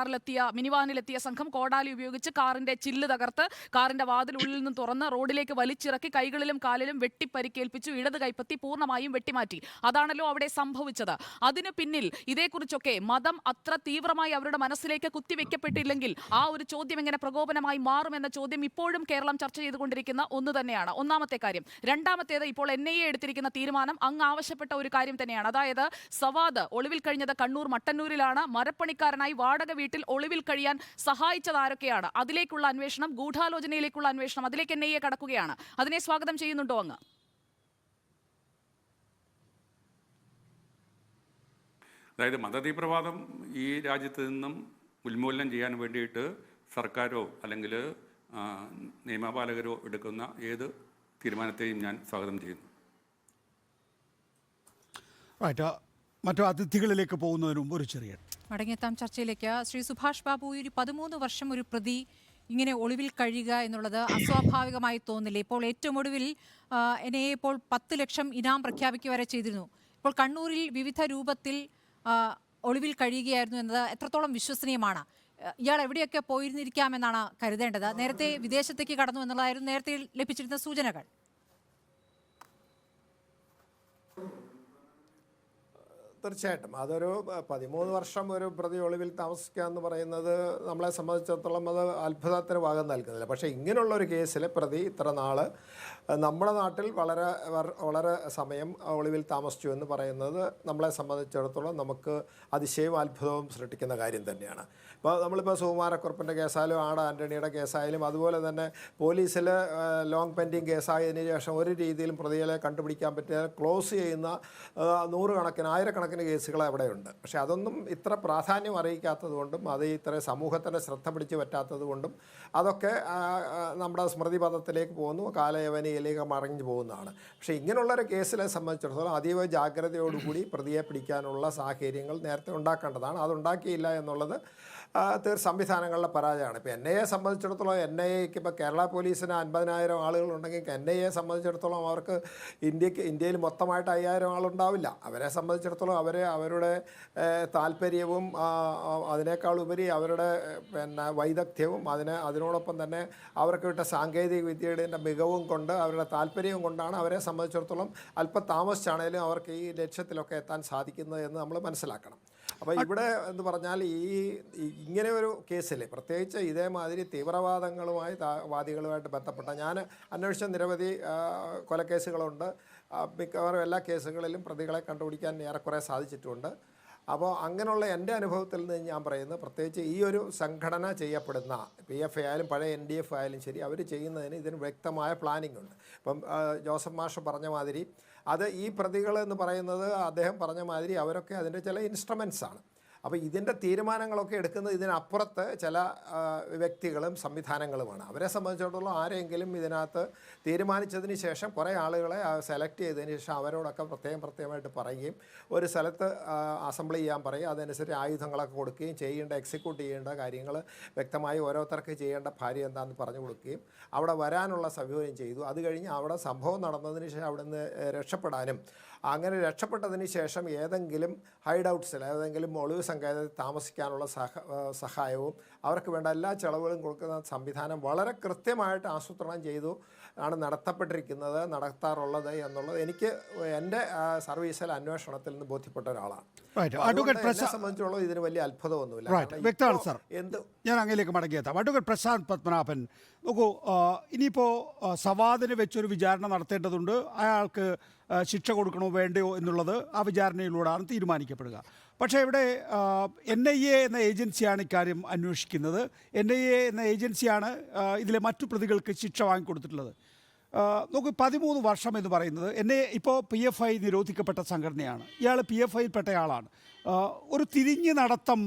മിനിവാനിലെത്തിയ സംഘം കോടാലി ഉപയോഗിച്ച് കാറിന്റെ ചില്ല് തകർത്ത് കാറിന്റെ വാതിൽ ഉള്ളിൽ നിന്ന് തുറന്ന് റോഡിലേക്ക് വലിച്ചിറക്കി കൈകളിലും കാലിലും വെട്ടിപ്പരിക്കേൽപ്പിച്ചു. ഇടത് കൈപ്പത്തി പൂർണ്ണമായും വെട്ടിമാറ്റി. അതാണല്ലോ അവിടെ സംഭവിച്ചത്. അതിനു പിന്നിൽ ഇതേക്കുറിച്ചൊക്കെ മതം അത്ര തീവ്രമായി അവരുടെ മനസ്സിലേക്ക് കുത്തിവെക്കപ്പെട്ടില്ലെങ്കിൽ ആ ഒരു ചോദ്യം എങ്ങനെ പ്രകോപനമായി മാറുമെന്ന ചോദ്യം ഇപ്പോഴും കേരളം ചർച്ച ചെയ്തുകൊണ്ടിരിക്കുന്ന ഒന്ന് തന്നെയാണ്. ഒന്നാമത്തെ കാര്യം. രണ്ടാമത്തേത്, ഇപ്പോൾ NIA എടുത്തിരിക്കുന്ന തീരുമാനം അങ്ങ് ആവശ്യപ്പെട്ട ഒരു കാര്യം തന്നെയാണ്. അതായത് സവാദ് ഒളിവിൽ കഴിഞ്ഞത് കണ്ണൂർ മട്ടന്നൂരിലാണ്. മരപ്പണിക്കാരനായി വാടക വീട്ടിൽ ഒളിവിൽ കഴിയാൻ സഹായിച്ചത് ആരൊക്കെയാണ്? അതിലേക്കുള്ള അന്വേഷണം, ഗൂഢാലോചനയിലേക്കുള്ള അന്വേഷണം, അതിലേക്ക് NIA കടക്കുകയാണ്. അതിനെ സ്വാഗതം ചെയ്യുന്നുണ്ടോ അങ്ങ്? അതായത് മതതീവ്രവാദം ഈ രാജ്യത്ത് നിന്നും ഉന്മൂലനം ചെയ്യാൻ വേണ്ടിയിട്ട് സർക്കാരോ അല്ലെങ്കിൽ നിയമപാലകരോ എടുക്കുന്ന ഏത് തീരുമാനത്തെയും ഞാൻ സ്വാഗതം ചെയ്യുന്നു. മറ്റു അതിഥികളിലേക്ക് പോകുന്നതിന് മുമ്പ് ഒരു ചെറിയ മടങ്ങിയെത്താം ചർച്ചയിലേക്ക്. ശ്രീ സുഭാഷ് ബാബു, ഒരു 13 വർഷം ഒരു പ്രതി ഇങ്ങനെ ഒളിവിൽ കഴിയുക എന്നുള്ളത് അസ്വാഭാവികമായി തോന്നില്ലേ? ഇപ്പോൾ ഏറ്റവും ഒടുവിൽ NIA ഇപ്പോൾ 10 ലക്ഷം ഇനാം പ്രഖ്യാപിക്കുക വരെ ചെയ്തിരുന്നു. ഇപ്പോൾ കണ്ണൂരിൽ വിവിധ രൂപത്തിൽ ഒളിവിൽ കഴിയുകയായിരുന്നു എന്നത് എത്രത്തോളം വിശ്വസനീയമാണ്? ഇയാൾ എവിടെയൊക്കെ പോയിരുന്നിരിക്കാമെന്നാണ് കരുതേണ്ടത്? നേരത്തെ വിദേശത്തേക്ക് കടന്നു എന്നുള്ളതായിരുന്നു നേരത്തെ ലഭിച്ചിരുന്ന സൂചനകൾ. തീർച്ചയായിട്ടും അതൊരു 13 വർഷം ഒരു പ്രതി ഒളിവിൽ താമസിക്കുക എന്ന് പറയുന്നത് നമ്മളെ സംബന്ധിച്ചിടത്തോളം അത് അത്ഭുതത്തിന് ഭാഗം നൽകുന്നില്ല. പക്ഷേ ഇങ്ങനെയുള്ളൊരു കേസിൽ പ്രതി ഇത്ര നാൾ നമ്മുടെ നാട്ടിൽ വളരെ സമയം ഒളിവിൽ താമസിച്ചു എന്ന് പറയുന്നത് നമ്മളെ സംബന്ധിച്ചിടത്തോളം നമുക്ക് അതിശയവും അത്ഭുതവും സൃഷ്ടിക്കുന്ന കാര്യം തന്നെയാണ്. ഇപ്പോൾ നമ്മളിപ്പോൾ സുകുമാരക്കുറുപ്പിൻ്റെ കേസായാലും ആട് ആൻ്റണിയുടെ കേസായാലും അതുപോലെ തന്നെ പോലീസിൽ ലോങ് പെൻഡിങ് കേസായതിനു ശേഷം ഒരു രീതിയിലും പ്രതികളെ കണ്ടുപിടിക്കാൻ പറ്റിയ ക്ലോസ് ചെയ്യുന്ന നൂറുകണക്കിന് ആയിരക്കണക്കിന് കേസുകൾ അവിടെയുണ്ട്. പക്ഷേ അതൊന്നും ഇത്ര പ്രാധാന്യം അറിയിക്കാത്തത് കൊണ്ടും അത് ഇത്ര സമൂഹത്തിൻ്റെ ശ്രദ്ധ പിടിച്ച് പറ്റാത്തത് കൊണ്ടും അതൊക്കെ നമ്മുടെ സ്മൃതിപഥത്തിലേക്ക് പോകുന്നു, കാലയവനിയിലേക്ക് മറിഞ്ഞു പോകുന്നതാണ്. പക്ഷേ ഇങ്ങനെയുള്ളൊരു കേസിനെ സംബന്ധിച്ചിടത്തോളം അതീവ ജാഗ്രതയോടുകൂടി പ്രതിയെ പിടിക്കാനുള്ള സാഹചര്യങ്ങൾ നേരത്തെ ഉണ്ടാക്കേണ്ടതാണ്. അതുണ്ടാക്കിയില്ല എന്നുള്ളത് സംവിധാനങ്ങളുടെ പരാജയമാണ്. ഇപ്പോൾ NIA സംബന്ധിച്ചിടത്തോളം NIAക്ക് ഇപ്പോൾ കേരള പോലീസിന് 50,000 ആളുകളുണ്ടെങ്കിൽ NIAയെ സംബന്ധിച്ചിടത്തോളം അവർക്ക് ഇന്ത്യയിൽ മൊത്തമായിട്ട് 5,000 ആളുണ്ടാവില്ല. അവരെ സംബന്ധിച്ചിടത്തോളം അവരുടെ താല്പര്യവും അതിനേക്കാൾ ഉപരി അവരുടെ വൈദഗ്ധ്യവും അതിനോടൊപ്പം തന്നെ അവർക്ക് കിട്ട സാങ്കേതിക വിദ്യയുടെ മികവും കൊണ്ട് അവരുടെ താല്പര്യവും കൊണ്ടാണ് അവരെ സംബന്ധിച്ചിടത്തോളം അല്പം താമസിച്ചാണേലും അവർക്ക് ഈ ലക്ഷ്യത്തിലൊക്കെ എത്താൻ സാധിക്കുന്നത് എന്ന് നമ്മൾ മനസ്സിലാക്കണം. അപ്പോൾ ഇവിടെ എന്ന് പറഞ്ഞാൽ ഇങ്ങനെ ഒരു കേസിൽ പ്രത്യേകിച്ച് ഇതേമാതിരി വാദികളുമായിട്ട് ബന്ധപ്പെട്ട ഞാൻ അന്വേഷിച്ച നിരവധി കൊലക്കേസുകളുണ്ട്. മിക്കവാറും എല്ലാ കേസുകളിലും പ്രതികളെ കണ്ടുപിടിക്കാൻ ഏറെക്കുറെ സാധിച്ചിട്ടുണ്ട്. അപ്പോൾ അങ്ങനെയുള്ള എൻ്റെ അനുഭവത്തിൽ നിന്ന് ഞാൻ പറയുന്നത് പ്രത്യേകിച്ച് ഈ ഒരു സംഘടന ചെയ്യപ്പെടുന്ന PF ആയാലും പഴയ NDF ആയാലും ശരി, അവർ ചെയ്യുന്നതിന് ഇതിന് വ്യക്തമായ പ്ലാനിംഗ് ഉണ്ട്. ഇപ്പം ജോസഫ് മാഷ് പറഞ്ഞ മാതിരി അത് ഈ പ്രതികൾ എന്ന് പറയുന്നത് അദ്ദേഹം പറഞ്ഞ മാതിരി അവരൊക്കെ അതിൻ്റെ ചില ഇൻസ്ട്രുമെൻസാണ്. അപ്പോൾ ഇതിൻ്റെ തീരുമാനങ്ങളൊക്കെ എടുക്കുന്നത് ഇതിനപ്പുറത്ത് ചില വ്യക്തികളും സംവിധാനങ്ങളുമാണ്. അവരെ സംബന്ധിച്ചിടത്തോളം ആരെങ്കിലും ഇതിനകത്ത് തീരുമാനിച്ചതിന് ശേഷം കുറേ ആളുകളെ സെലക്ട് ചെയ്തതിന് ശേഷം അവരോടൊക്കെ പ്രത്യേകമായിട്ട് പറയുകയും ഒരു സ്ഥലത്ത് അസംബ്ലി ചെയ്യാൻ പറയും, അതനുസരിച്ച് ആയുധങ്ങളൊക്കെ കൊടുക്കുകയും എക്സിക്യൂട്ട് ചെയ്യേണ്ട കാര്യങ്ങൾ വ്യക്തമായി ഓരോരുത്തർക്ക് ചെയ്യേണ്ട ഭാര്യ എന്താണെന്ന് പറഞ്ഞു കൊടുക്കുകയും അവിടെ വരാനുള്ള സൗകര്യം ചെയ്തു. അത് കഴിഞ്ഞ് അവിടെ സംഭവം നടന്നതിന് ശേഷം അവിടെ നിന്ന് രക്ഷപ്പെടാനും അങ്ങനെ രക്ഷപ്പെട്ടതിന് ശേഷം ഏതെങ്കിലും ഹൈഡ് ഔട്ട്സിൽ ഏതെങ്കിലും ഒളിവ് സങ്കേതത്തിൽ താമസിക്കാനുള്ള സഹായവും അവർക്ക് വേണ്ട എല്ലാ ചെലവുകളും കൊടുക്കുന്ന സംവിധാനം വളരെ കൃത്യമായിട്ട് ആസൂത്രണം ചെയ്തു ആണ് നടത്താറുള്ളത് എന്നുള്ളത് എനിക്ക് എൻ്റെ സർവീസിലെ അന്വേഷണത്തിൽ നിന്ന് ബോധ്യപ്പെട്ട ഒരാളാണ്. എന്നെ സംബന്ധിച്ചുള്ള ഇതിന് വലിയ അത്ഭുതമൊന്നുമില്ല. വ്യക്തമാണ് സാർ. ഞാൻ അങ്ങയിലേക്ക് മടങ്ങിയെത്താം. അഡ്വക്കേറ്റ് പ്രശാന്ത് പത്മനാഭൻ, നോക്കൂ, ഇനിയിപ്പോൾ സവാദിന് വെച്ചൊരു വിചാരണ നടത്തേണ്ടതുണ്ട്. അയാൾക്ക് ശിക്ഷ കൊടുക്കണോ വേണ്ടയോ എന്നുള്ളത് ആ വിചാരണയിലൂടെയാണ് തീരുമാനിക്കപ്പെടുക. പക്ഷേ ഇവിടെ NIA എന്ന ഏജൻസിയാണ് ഇക്കാര്യം അന്വേഷിക്കുന്നത്. NIA എന്ന ഏജൻസിയാണ് ഇതിലെ മറ്റു പ്രതികൾക്ക് ശിക്ഷ വാങ്ങിക്കൊടുത്തിട്ടുള്ളത്. നോക്കൂ, 13 വർഷം എന്ന് പറയുന്നത് ഇപ്പോൾ PFI നിരോധിക്കപ്പെട്ട സംഘടനയാണ്. ഇയാൾ PFIയിൽ പെട്ടയാളാണ്. ഒരു തിരിഞ്ഞ് നടത്തം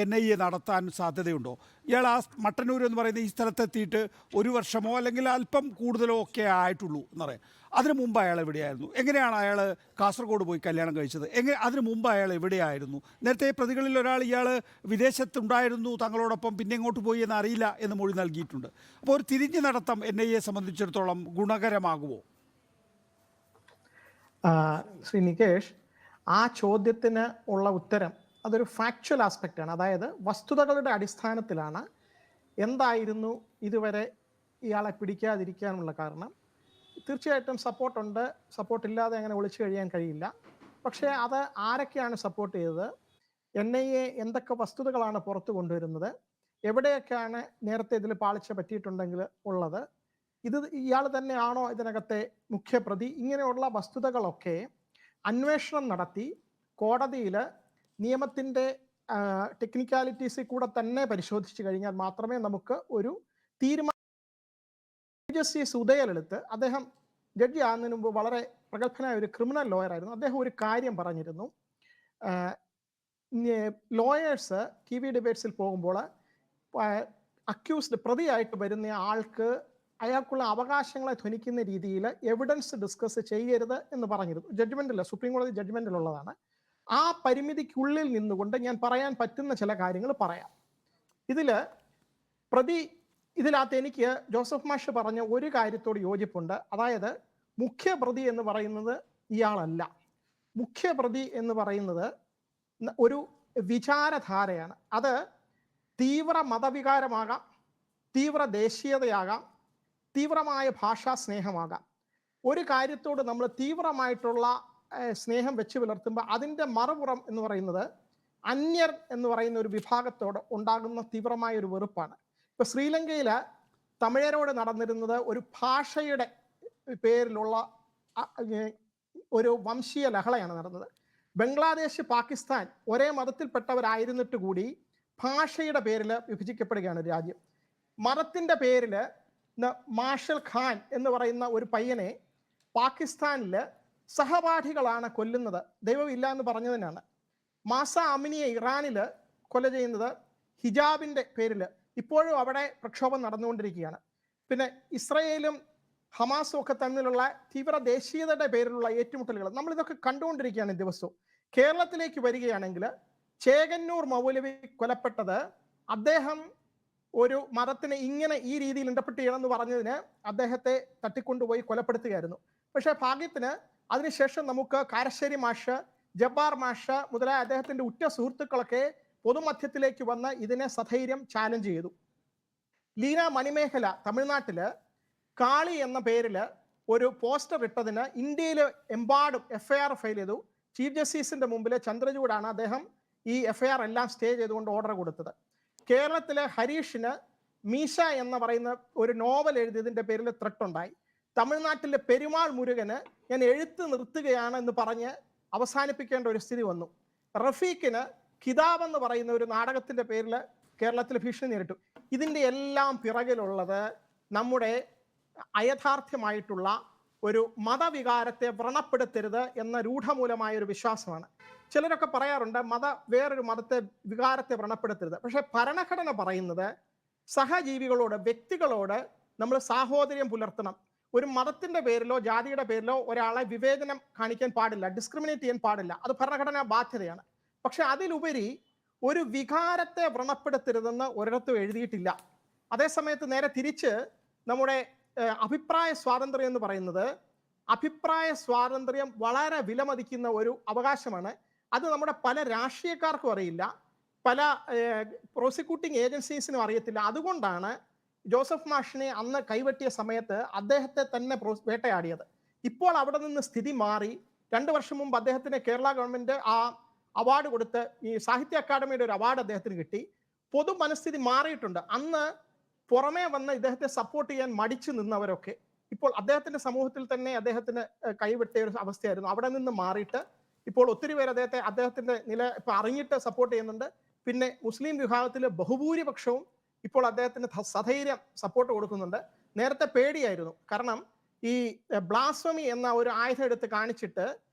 NIA നടത്താൻ സാധ്യതയുണ്ടോ? ഇയാൾ ആ മട്ടന്നൂർ എന്ന് പറയുന്ന ഈ സ്ഥലത്തെത്തിയിട്ട് 1 വർഷമോ അല്ലെങ്കിൽ അല്പം കൂടുതലോ ഒക്കെ ആയിട്ടുള്ളൂ എന്നറിയാം. അതിനു മുമ്പ് അയാൾ എവിടെയായിരുന്നു? എങ്ങനെയാണ് അയാൾ കാസർഗോഡ് പോയി കല്യാണം കഴിച്ചത്? അതിനു മുമ്പ് അയാൾ എവിടെയായിരുന്നു? നേരത്തെ പ്രതികളിൽ ഒരാൾ ഇയാൾ വിദേശത്തുണ്ടായിരുന്നു തങ്ങളോടൊപ്പം, പിന്നെ എങ്ങോട്ട് പോയി എന്ന് അറിയില്ല എന്ന് മൊഴി നൽകിയിട്ടുണ്ട്. അപ്പോൾ ഒരു തിരിഞ്ഞു നടത്തം NIA സംബന്ധിച്ചിടത്തോളം ഗുണകരമാകുമോ? ശ്രീ നികേഷ്, ആ ചോദ്യത്തിന് ഉള്ള ഉത്തരം അതൊരു ഫാക്ച്വൽ ആസ്പെക്റ്റാണ്. അതായത് വസ്തുതകളുടെ അടിസ്ഥാനത്തിലാണ് എന്തായിരുന്നു ഇതുവരെ ഇയാളെ പിടിക്കാതിരിക്കാനുള്ള കാരണം. തീർച്ചയായിട്ടും സപ്പോർട്ടുണ്ട്, സപ്പോർട്ടില്ലാതെ അങ്ങനെ ഒളിച്ചു കഴിയാൻ കഴിയില്ല. പക്ഷേ അത് ആരൊക്കെയാണ് സപ്പോർട്ട് ചെയ്തത്, NIA എന്തൊക്കെ വസ്തുതകളാണ് പുറത്തു കൊണ്ടുവരുന്നത്, എവിടെയൊക്കെയാണ് നേരത്തെ ഇതിൽ പാളിച്ച പറ്റിയിട്ടുണ്ടെങ്കിൽ ഉള്ളത്, ഇത് ഇയാൾ തന്നെയാണോ ഇതിനകത്തെ മുഖ്യപ്രതി, ഇങ്ങനെയുള്ള വസ്തുതകളൊക്കെ അന്വേഷണം നടത്തി കോടതിയിൽ നിയമത്തിൻ്റെ ടെക്നിക്കാലിറ്റീസിൽ കൂടെ തന്നെ പരിശോധിച്ചു കഴിഞ്ഞാൽ മാത്രമേ നമുക്ക് ഒരു തീരുമാനം. ജസ്റ്റിസ് ഉദയലളിത്, അദ്ദേഹം ജഡ്ജി ആകുന്നതിന് മുമ്പ് വളരെ പ്രഗത്ഭനായ ഒരു ക്രിമിനൽ ലോയർ ആയിരുന്നു. അദ്ദേഹം ഒരു കാര്യം പറഞ്ഞിരുന്നു, ലോയേഴ്സ് TV ഡിബേറ്റ്സിൽ പോകുമ്പോൾ അക്യൂസ്ഡ് പ്രതിയായിട്ട് വരുന്ന ആൾക്ക് അയാൾക്കുള്ള അവകാശങ്ങളെ ധ്വനിക്കുന്ന രീതിയിൽ എവിഡൻസ് ഡിസ്കസ് ചെയ്യരുത് എന്ന് പറഞ്ഞിരുന്നു. ജഡ്ജ്മെന്റിൽ, സുപ്രീം കോടതി ജഡ്ജ്മെന്റിലുള്ളതാണ്. ആ പരിമിതിക്കുള്ളിൽ നിന്നുകൊണ്ട് ഞാൻ പറയാൻ പറ്റുന്ന ചില കാര്യങ്ങൾ പറയാം. ഇതിനകത്ത് എനിക്ക് ജോസഫ് മാഷ് പറഞ്ഞ ഒരു കാര്യത്തോട് യോജിപ്പുണ്ട്. അതായത് മുഖ്യപ്രതി എന്ന് പറയുന്നത് ഇയാളല്ല. മുഖ്യപ്രതി എന്ന് പറയുന്നത് ഒരു വിചാരധാരയാണ്. അത് തീവ്ര മതവികാരമാകാം, തീവ്ര ദേശീയതയാകാം, തീവ്രമായ ഭാഷാ സ്നേഹമാകാം. ഒരു കാര്യത്തോട് നമ്മൾ തീവ്രമായിട്ടുള്ള സ്നേഹം വെച്ച് പുലർത്തുമ്പോൾ അതിൻ്റെ മറുപുറം എന്ന് പറയുന്നത് അന്യർ എന്ന് പറയുന്ന ഒരു വിഭാഗത്തോട് ഉണ്ടാകുന്ന തീവ്രമായ ഒരു വെറുപ്പാണ്. ഇപ്പോൾ ശ്രീലങ്കയിൽ തമിഴരോട് നടന്നിരുന്നത് ഒരു ഭാഷയുടെ പേരിലുള്ള ഒരു വംശീയ ലഹളയാണ് നടന്നത്. ബംഗ്ലാദേശ്, പാകിസ്ഥാൻ ഒരേ മതത്തിൽപ്പെട്ടവരായിരുന്നിട്ട് കൂടി ഭാഷയുടെ പേരിൽ വിഭജിക്കപ്പെടുകയാണ് രാജ്യം. മതത്തിൻ്റെ പേരിൽ മാർഷൽ ഖാൻ എന്ന് പറയുന്ന ഒരു പയ്യനെ പാകിസ്ഥാനിൽ സഹപാഠികളാണ് കൊല്ലുന്നത്, ദൈവമില്ല എന്ന് പറഞ്ഞതിനാണ്. മാസ അമിനിയെ ഇറാനിൽ കൊല ചെയ്യുന്നത് ഹിജാബിൻ്റെ പേരിൽ. ഇപ്പോഴും അവിടെ പ്രക്ഷോഭം നടന്നുകൊണ്ടിരിക്കുകയാണ്. പിന്നെ ഇസ്രയേലും ഹമാസും ഒക്കെ തമ്മിലുള്ള തീവ്ര ദേശീയതയുടെ പേരിലുള്ള ഏറ്റുമുട്ടലുകൾ നമ്മളിതൊക്കെ കണ്ടുകൊണ്ടിരിക്കുകയാണ് ദിവസവും. കേരളത്തിലേക്ക് വരികയാണെങ്കിൽ ചേകന്നൂർ മൗലവി കൊലപ്പെട്ടത് അദ്ദേഹം ഒരു മതത്തിനെ ഇങ്ങനെ ഈ രീതിയിൽ ഇന്റർപ്രറ്റ് ചെയ്യണമെന്ന് പറഞ്ഞതിന് അദ്ദേഹത്തെ തട്ടിക്കൊണ്ടുപോയി കൊലപ്പെടുത്തുകയായിരുന്നു. പക്ഷേ ഭാഗ്യത്തിന് അതിനുശേഷം നമുക്ക് കാരശ്ശേരി മാഷ്, ജബ്ബാർ മാഷ് മുതലായ അദ്ദേഹത്തിൻ്റെ ഉറ്റ സുഹൃത്തുക്കളൊക്കെ പൊതുമധ്യത്തിലേക്ക് വന്ന് ഇതിനെ സധൈര്യം ചാലഞ്ച് ചെയ്തു. ലീന മണിമേഖല തമിഴ്നാട്ടിൽ കാളി എന്ന പേരിൽ ഒരു പോസ്റ്റർ ഇട്ടതിന് ഇന്ത്യയിൽ എമ്പാടും FIR ഫയൽ ചെയ്തു. ചീഫ് ജസ്റ്റിസിൻ്റെ മുമ്പിൽ ചന്ദ്രചൂഡാണ് അദ്ദേഹം ഈ FIR എല്ലാം സ്റ്റേ ചെയ്തുകൊണ്ട് ഓർഡർ കൊടുത്തത്. കേരളത്തിലെ ഹരീഷിന് മീശ എന്ന് പറയുന്ന ഒരു നോവൽ എഴുതിയതിൻ്റെ പേരിൽ ത്രെട്ടുണ്ടായി. തമിഴ്നാട്ടിലെ പെരുമാൾ മുരുകന് ഞാൻ എഴുത്ത് നിർത്തുകയാണ് എന്ന് പറഞ്ഞ് അവസാനിപ്പിക്കേണ്ട ഒരു സ്ഥിതി വന്നു. റഫീഖിന് കിതാബ് എന്ന് പറയുന്ന ഒരു നാടകത്തിൻ്റെ പേരിൽ കേരളത്തിൽ ഭീഷണി നേരിട്ടു. ഇതിൻ്റെ എല്ലാം പിറകിലുള്ളത് നമ്മുടെ അയഥാർത്ഥ്യമായിട്ടുള്ള ഒരു മതവികാരത്തെ വ്രണപ്പെടുത്തരുത് എന്ന രൂഢമൂലമായ ഒരു വിശ്വാസമാണ്. ചിലരൊക്കെ പറയാറുണ്ട് വേറൊരു മതത്തെ വികാരത്തെ വ്രണപ്പെടുത്തരുത്. പക്ഷെ ഭരണഘടന പറയുന്നത് സഹജീവികളോട്, വ്യക്തികളോട് നമ്മൾ സാഹോദര്യം പുലർത്തണം. ഒരു മതത്തിന്റെ പേരിലോ ജാതിയുടെ പേരിലോ ഒരാളെ വിവേചനം കാണിക്കാൻ പാടില്ല, ഡിസ്ക്രിമിനേറ്റ് ചെയ്യാൻ പാടില്ല. അത് ഭരണഘടനാ ബാധ്യതയാണ്. പക്ഷെ അതിലുപരി ഒരു വികാരത്തെ വ്രണപ്പെടുത്തരുതെന്ന് ഒരിടത്തും എഴുതിയിട്ടില്ല. അതേസമയത്ത് നേരെ തിരിച്ച് നമ്മുടെ അഭിപ്രായ സ്വാതന്ത്ര്യം എന്ന് പറയുന്നത്, അഭിപ്രായ സ്വാതന്ത്ര്യം വളരെ വിലമതിക്കുന്ന ഒരു അവകാശമാണ്. അത് നമ്മുടെ പല രാഷ്ട്രീയക്കാർക്കും അറിയില്ല, പല പ്രോസിക്യൂട്ടിംഗ് ഏജൻസീസിനും അറിയത്തില്ല. അതുകൊണ്ടാണ് ജോസഫ് മാഷിനെ അന്ന് കൈവെട്ടിയ സമയത്ത് അദ്ദേഹത്തെ തന്നെ വേട്ടയാടിയത്. ഇപ്പോൾ അവിടെ നിന്ന് സ്ഥിതി മാറി. 2 വർഷം മുമ്പ് അദ്ദേഹത്തിന് കേരള ഗവൺമെന്റ് ആ അവാർഡ് കൊടുത്ത്, ഈ സാഹിത്യ അക്കാദമിയുടെ ഒരു അവാർഡ് അദ്ദേഹത്തിന് കിട്ടി. പൊതു മനസ്ഥിതി മാറിയിട്ടുണ്ട്. അന്ന് പുറമേ വന്ന് ഇദ്ദേഹത്തെ സപ്പോർട്ട് ചെയ്യാൻ മടിച്ചു നിന്നവരൊക്കെ ഇപ്പോൾ അദ്ദേഹത്തിന്റെ സമൂഹത്തിൽ തന്നെ അദ്ദേഹത്തിന് കൈവിട്ടിയ ഒരു അവസ്ഥയായിരുന്നു. അവിടെ നിന്ന് മാറിയിട്ട് ഇപ്പോൾ ഒത്തിരി പേര് അദ്ദേഹത്തിന്റെ നില ഇപ്പൊ അറിഞ്ഞിട്ട് സപ്പോർട്ട് ചെയ്യുന്നുണ്ട്. പിന്നെ മുസ്ലിം വിഭാഗത്തിൽ ബഹുഭൂരിപക്ഷവും ഇപ്പോൾ അദ്ദേഹത്തിന് സധൈര്യം സപ്പോർട്ട് കൊടുക്കുന്നുണ്ട്. നേരത്തെ പേടിയായിരുന്നു. കാരണം ഈ ബ്ലാസ്ഫമി എന്ന ഒരു ആയുധം എടുത്ത് കാണിച്ചിട്ട്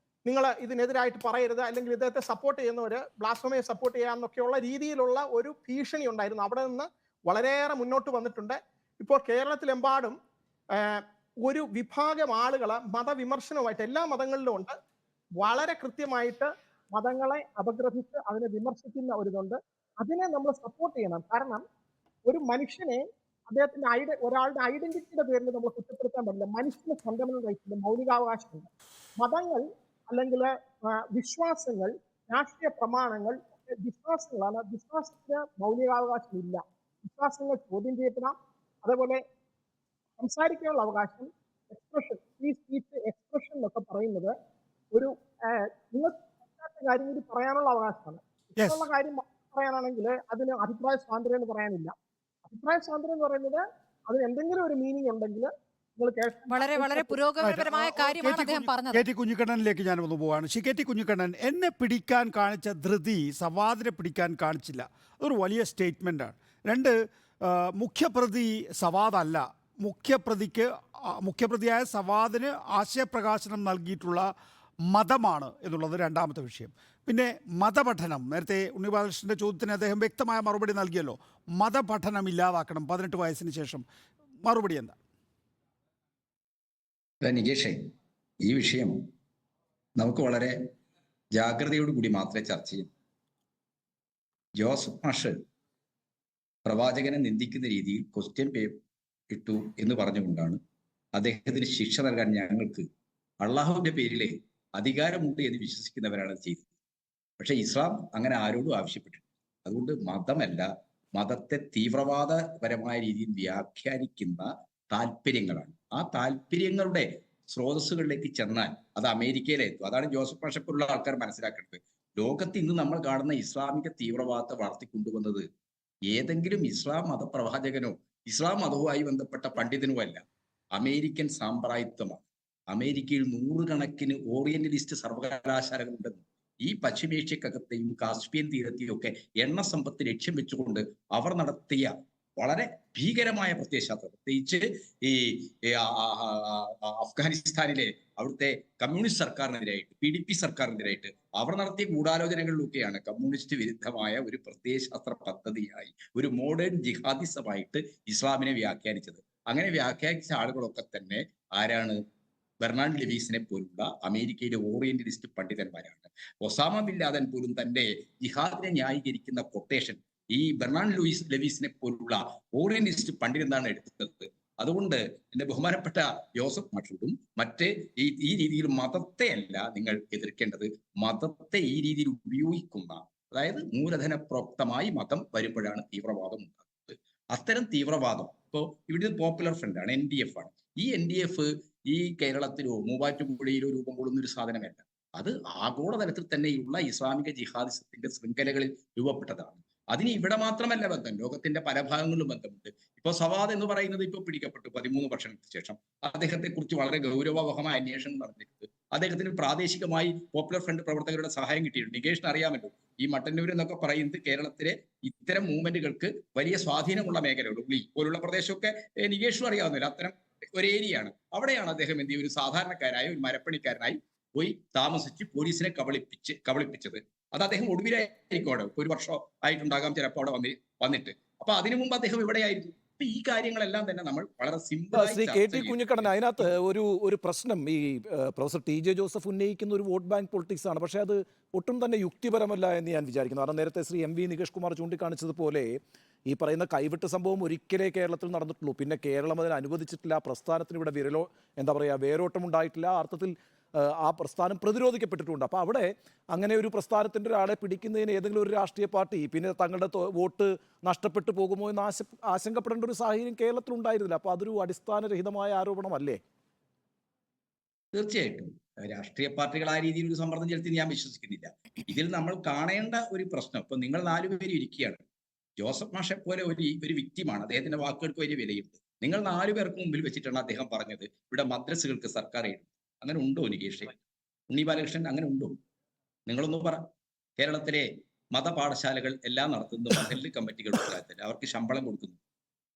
നിങ്ങൾ ഇതിനെതിരായിട്ട് പറയരുത്, അല്ലെങ്കിൽ ഇദ്ദേഹത്തെ സപ്പോർട്ട് ചെയ്യുന്നവർ ബ്ലാസ്ഫമിയെ സപ്പോർട്ട് ചെയ്യാന്നൊക്കെയുള്ള രീതിയിലുള്ള ഒരു ഭീഷണി ഉണ്ടായിരുന്നു. അവിടെ നിന്ന് വളരെയേറെ മുന്നോട്ട് വന്നിട്ടുണ്ട്. ഇപ്പോൾ കേരളത്തിലെമ്പാടും ഒരു വിഭാഗം ആളുകൾ മതവിമർശനവുമായിട്ട്, എല്ലാ മതങ്ങളിലും ഉണ്ട്, വളരെ കൃത്യമായിട്ട് മതങ്ങളെ അപഗ്രഥിച്ച് അതിനെ വിമർശിക്കുന്ന ഒരിതുണ്ട്. അതിനെ നമ്മൾ സപ്പോർട്ട് ചെയ്യണം. കാരണം ഒരു മനുഷ്യനെ അദ്ദേഹത്തിന്റെ ഒരാളുടെ ഐഡന്റിറ്റിയുടെ പേരിൽ നമ്മൾ കുറ്റപ്പെടുത്താൻ പറ്റില്ല. മനുഷ്യന് ഫണ്ടമെന്റൽ റൈറ്റ്സ്, മൗലികാവകാശമുണ്ട്. മതങ്ങൾ അല്ലെങ്കിൽ വിശ്വാസങ്ങൾ, രാഷ്ട്രീയ പ്രമാണങ്ങൾ വിശ്വാസങ്ങളാണ്. വിശ്വാസത്തിന് മൗലികാവകാശം ഇല്ല. വിശ്വാസങ്ങൾ ചോദ്യം ചെയ്യപ്പെടാം. അതേപോലെ സംസാരിക്കാനുള്ള അവകാശം, എക്സ്പ്രഷൻ, ഈ സ്പീച്ച് എക്സ്പ്രഷൻ എന്നൊക്കെ പറയുന്നത് ഒരു നിങ്ങൾക്ക് കാര്യം കൂടി പറയാനുള്ള അവകാശമാണ്. ഇഷ്ടമുള്ള കാര്യം പറയാനാണെങ്കിൽ അതിന് അഭിപ്രായ സ്വാതന്ത്ര്യം എന്ന് പറയാനില്ല. അഭിപ്രായ സ്വാതന്ത്ര്യം എന്ന് പറയുന്നത് അതിന് എന്തെങ്കിലും ഒരു മീനിങ് ഉണ്ടെങ്കിൽ വളരെ വളരെ പുരോഗമനപരമായ കാര്യമാണ് അദ്ദേഹം പറഞ്ഞത്. KT കുഞ്ഞിക്കണ്ണനിലേക്ക് ഞാൻ ഒന്ന് പോവാണ്. KT കുഞ്ഞിക്കണ്ണൻ, എന്നെ പിടിക്കാൻ കാണിച്ച ധൃതി സവാദിനെ പിടിക്കാൻ കാണിച്ചില്ല. അതൊരു വലിയ സ്റ്റേറ്റ്മെൻ്റാണ്. 2, മുഖ്യപ്രതി സവാദല്ല, മുഖ്യപ്രതിയായ സവാദിന് ആശയപ്രകാശനം നൽകിയിട്ടുള്ള മതമാണ് എന്നുള്ളത് രണ്ടാമത്തെ വിഷയം. പിന്നെ മതപഠനം, നേരത്തെ ഉണ്ണിബാലകൃഷ്ണൻ്റെ ചോദ്യത്തിന് അദ്ദേഹം വ്യക്തമായ മറുപടി നൽകിയല്ലോ. മതപഠനം ഇല്ലാതാക്കണം 18 വയസ്സിന് ശേഷം. മറുപടി എന്താ? നികേഷേ, ഈ വിഷയം നമുക്ക് വളരെ ജാഗ്രതയോടുകൂടി മാത്രമേ ചർച്ച ചെയ്യൂ. ജോസഫ് മാഷ് പ്രവാചകനെ നിന്ദിക്കുന്ന രീതിയിൽ ക്വസ്റ്റ്യൻ ഇട്ടു എന്ന് പറഞ്ഞുകൊണ്ടാണ് അദ്ദേഹത്തിന് ശിക്ഷ നൽകാൻ ഞങ്ങൾക്ക് അള്ളാഹുവിന്റെ പേരിലെ അധികാരമുണ്ട് എന്ന് വിശ്വസിക്കുന്നവരാണ് ചെയ്തത്. പക്ഷെ ഇസ്ലാം അങ്ങനെ ആരോടും ആവശ്യപ്പെട്ടിട്ടുണ്ട്. അതുകൊണ്ട് മതമല്ല, മതത്തെ തീവ്രവാദപരമായ രീതിയിൽ വ്യാഖ്യാനിക്കുന്ന താല്പര്യങ്ങളാണ്. ആ താല്പര്യങ്ങളുടെ സ്രോതസ്സുകളിലേക്ക് ചെന്നാൽ അത് അമേരിക്കയിലെത്തും. അതാണ് ജോസഫ് മാഷെപ്പോലുള്ള ആൾക്കാർ മനസ്സിലാക്കേണ്ടത്. ലോകത്ത് ഇന്ന് നമ്മൾ കാണുന്ന ഇസ്ലാമിക തീവ്രവാദത്തെ വളർത്തിക്കൊണ്ടുവന്നത് ഏതെങ്കിലും ഇസ്ലാം മതപ്രവാചകനോ ഇസ്ലാം മതവുമായി ബന്ധപ്പെട്ട പണ്ഡിതനോ അല്ല, അമേരിക്കൻ സാമ്രാജ്യത്വമാണ്. അമേരിക്കയിൽ നൂറുകണക്കിന് ഓറിയന്റലിസ്റ്റ് സർവകലാശാലകളുണ്ടെന്ന്. ഈ പശ്ചിമേഷ്യക്കകത്തെയും കാസ്പിയൻ തീരത്തെയും ഒക്കെ എണ്ണ സമ്പത്ത് ലക്ഷ്യം വെച്ചുകൊണ്ട് അവർ നടത്തിയ വളരെ ഭീകരമായ പ്രത്യയശാസ്ത്രം, പ്രത്യേകിച്ച് ഈ അഫ്ഗാനിസ്ഥാനിലെ അവിടുത്തെ കമ്മ്യൂണിസ്റ്റ് സർക്കാരിനെതിരായിട്ട്, PDP സർക്കാരിനെതിരായിട്ട് അവർ നടത്തിയ ഗൂഢാലോചനകളിലൊക്കെയാണ് കമ്മ്യൂണിസ്റ്റ് വിരുദ്ധമായ ഒരു പ്രത്യയശാസ്ത്ര പദ്ധതിയായി, ഒരു മോഡേൺ ജിഹാദിസമായിട്ട് ഇസ്ലാമിനെ വ്യാഖ്യാനിച്ചത്. അങ്ങനെ വ്യാഖ്യാനിച്ച ആളുകളൊക്കെ തന്നെ ആരാണ്? ബെർണാഡ് ലെവീസിനെ പോലുള്ള അമേരിക്കയിലെ ഓറിയന്റലിസ്റ്റ് പണ്ഡിതന്മാരാണ്. ഒസാമ ബിൻ ലാദൻ പോലും തന്റെ ജിഹാദിനെ ന്യായീകരിക്കുന്ന കൊട്ടേഷൻ ഈ ബെർണാഡ് ലെവീസിനെ പോലുള്ള ഓറിയന്റലിസ്റ്റ് പണ്ഡിതനാണ് എടുത്തത്. അതുകൊണ്ട് എന്റെ ബഹുമാനപ്പെട്ട ജോസഫ് മാഷോടും മറ്റ് ഈ രീതിയിൽ മതത്തെ അല്ല നിങ്ങൾ എതിർക്കേണ്ടത്, മതത്തെ ഈ രീതിയിൽ ഉപയോഗിക്കുന്ന, അതായത് മൂലധന പ്രോക്തമായി മതം വരുമ്പോഴാണ് തീവ്രവാദം ഉണ്ടാകുന്നത്. അത്തരം തീവ്രവാദം ഇപ്പോ ഇവിടെ പോപ്പുലർ ഫ്രണ്ടാണ്, NDF ആണ്. ഈ NDF ഈ കേരളത്തിലോ മൂവാറ്റുപുഴയിലോ രൂപം കൊള്ളുന്ന ഒരു സാധനമല്ല. അത് ആഗോളതലത്തിൽ തന്നെയുള്ള ഇസ്ലാമിക ജിഹാദിസത്തിന്റെ ശൃംഖലകളിൽ രൂപപ്പെട്ടതാണ്. അതിന് ഇവിടെ മാത്രമല്ല ബന്ധം, ലോകത്തിന്റെ പല ഭാഗങ്ങളിലും ബന്ധമുണ്ട്. ഇപ്പൊ സവാദ് എന്ന് പറയുന്നത് ഇപ്പൊ പിടിക്കപ്പെട്ടു 13 വർഷങ്ങൾക്ക് ശേഷം. അദ്ദേഹത്തെ കുറിച്ച് വളരെ ഗൗരവവഹമായ അന്വേഷണം നടന്നിട്ടുണ്ട്. അദ്ദേഹത്തിന് പ്രാദേശികമായി പോപ്പുലർ ഫ്രണ്ട് പ്രവർത്തകരുടെ സഹായം കിട്ടിയിട്ടുണ്ട്. നികേഷിന് അറിയാമല്ലോ, ഈ മട്ടന്നൂർ എന്നൊക്കെ പറയുന്നത് കേരളത്തിലെ ഇത്തരം മൂവ്മെന്റുകൾക്ക് വലിയ സ്വാധീനമുള്ള മേഖലകൾ, ഉള്ളി പോലുള്ള പ്രദേശമൊക്കെ നികേഷിനും അറിയാവുന്നില്ല, അത്തരം ഒരു ഏരിയയാണ്. അവിടെയാണ് അദ്ദേഹം എന്ത് ഒരു സാധാരണക്കാരായ ഒരു മരപ്പണിക്കാരനായി പോയി താമസിച്ച് പോലീസിനെ കബളിപ്പിച്ചത്. അത് അദ്ദേഹം ഒടുവിലായിരിക്കും അവിടെ, 1 വർഷം ആയിട്ടുണ്ടാകാം ചിലപ്പോൾ അവിടെ വന്നിട്ട്. അപ്പൊ അതിനു മുമ്പ് അദ്ദേഹം ഇവിടെയായിരുന്നു. അപ്പൊ ഈ കാര്യങ്ങളെല്ലാം തന്നെ നമ്മൾ വളരെ സിമ്പിൾ. ശ്രീ KT കുഞ്ഞിക്കണ്ണൻ, അതിനകത്ത് ഒരു പ്രശ്നം ഈ പ്രൊഫസർ TJ ജോസഫ് ഉന്നയിക്കുന്ന ഒരു വോട്ട് ബാങ്ക് പൊളിറ്റിക്സ് ആണ്. പക്ഷേ അത് ഒട്ടും തന്നെ യുക്തിപരമല്ല എന്ന് ഞാൻ വിചാരിക്കുന്നു. കാരണം നേരത്തെ ശ്രീ MV നികേഷ് കുമാർ ചൂണ്ടിക്കാണിച്ചതുപോലെ ഈ പറയുന്ന കൈവിട്ട സംഭവം ഒരിക്കലേ കേരളത്തിൽ നടന്നിട്ടുള്ളൂ. പിന്നെ കേരളം അതിന് അനുവദിച്ചിട്ടില്ല. പ്രസ്ഥാനത്തിന് ഇവിടെ വേരോട്ടം ഉണ്ടായിട്ടില്ല. അർത്ഥത്തിൽ ആ പ്രസ്ഥാനം പ്രതിരോധിക്കപ്പെട്ടിട്ടുണ്ട്. അപ്പോൾ അവിടെ അങ്ങനെ ഒരു പ്രസ്ഥാനത്തിൻ്റെ ഒരാളെ പിടിക്കുന്നതിന് ഏതെങ്കിലും ഒരു രാഷ്ട്രീയ പാർട്ടി പിന്നെ തങ്ങളുടെ വോട്ട് നഷ്ടപ്പെട്ടു പോകുമോ എന്ന് ആശങ്കപ്പെടേണ്ട ഒരു സാഹചര്യം കേരളത്തിൽ ഉണ്ടായിരുന്നില്ല. അപ്പോൾ അതൊരു അടിസ്ഥാനരഹിതമായ ആരോപണമല്ലേ? തീർച്ചയായിട്ടും രാഷ്ട്രീയ പാർട്ടികൾ ആ രീതിയിൽ ഒരു സമ്മർദ്ദം ചെലുത്തി ഞാൻ വിശ്വസിക്കുന്നില്ല. ഇതിൽ നമ്മൾ കാണേണ്ട ഒരു പ്രശ്നം, ഇപ്പൊ നിങ്ങൾ 4 പേര് ഇരിക്കുകയാണ്. ജോസഫ് മാഷെ പോലെ ഒരു വ്യക്തിമാണ്, അദ്ദേഹത്തിന്റെ വാക്കുകൾക്ക് വലിയ വിലയുണ്ട്. നിങ്ങൾ 4 പേർക്ക് മുമ്പിൽ വെച്ചിട്ടാണ് അദ്ദേഹം പറഞ്ഞത് ഇവിടെ മദ്രസകൾക്ക് സർക്കാർ എയ്ഡ്. അങ്ങനെ ഉണ്ടോ നികേഷ്? ഉണ്ണി ബാലകൃഷ്ണൻ, അങ്ങനെ ഉണ്ടോ? നിങ്ങളൊന്നും പറ. കേരളത്തിലെ മതപാഠശാലകൾ എല്ലാം നടത്തുന്നത് മഹല്ല് കമ്മിറ്റികൾ, അവർക്ക് ശമ്പളം കൊടുക്കുന്നു.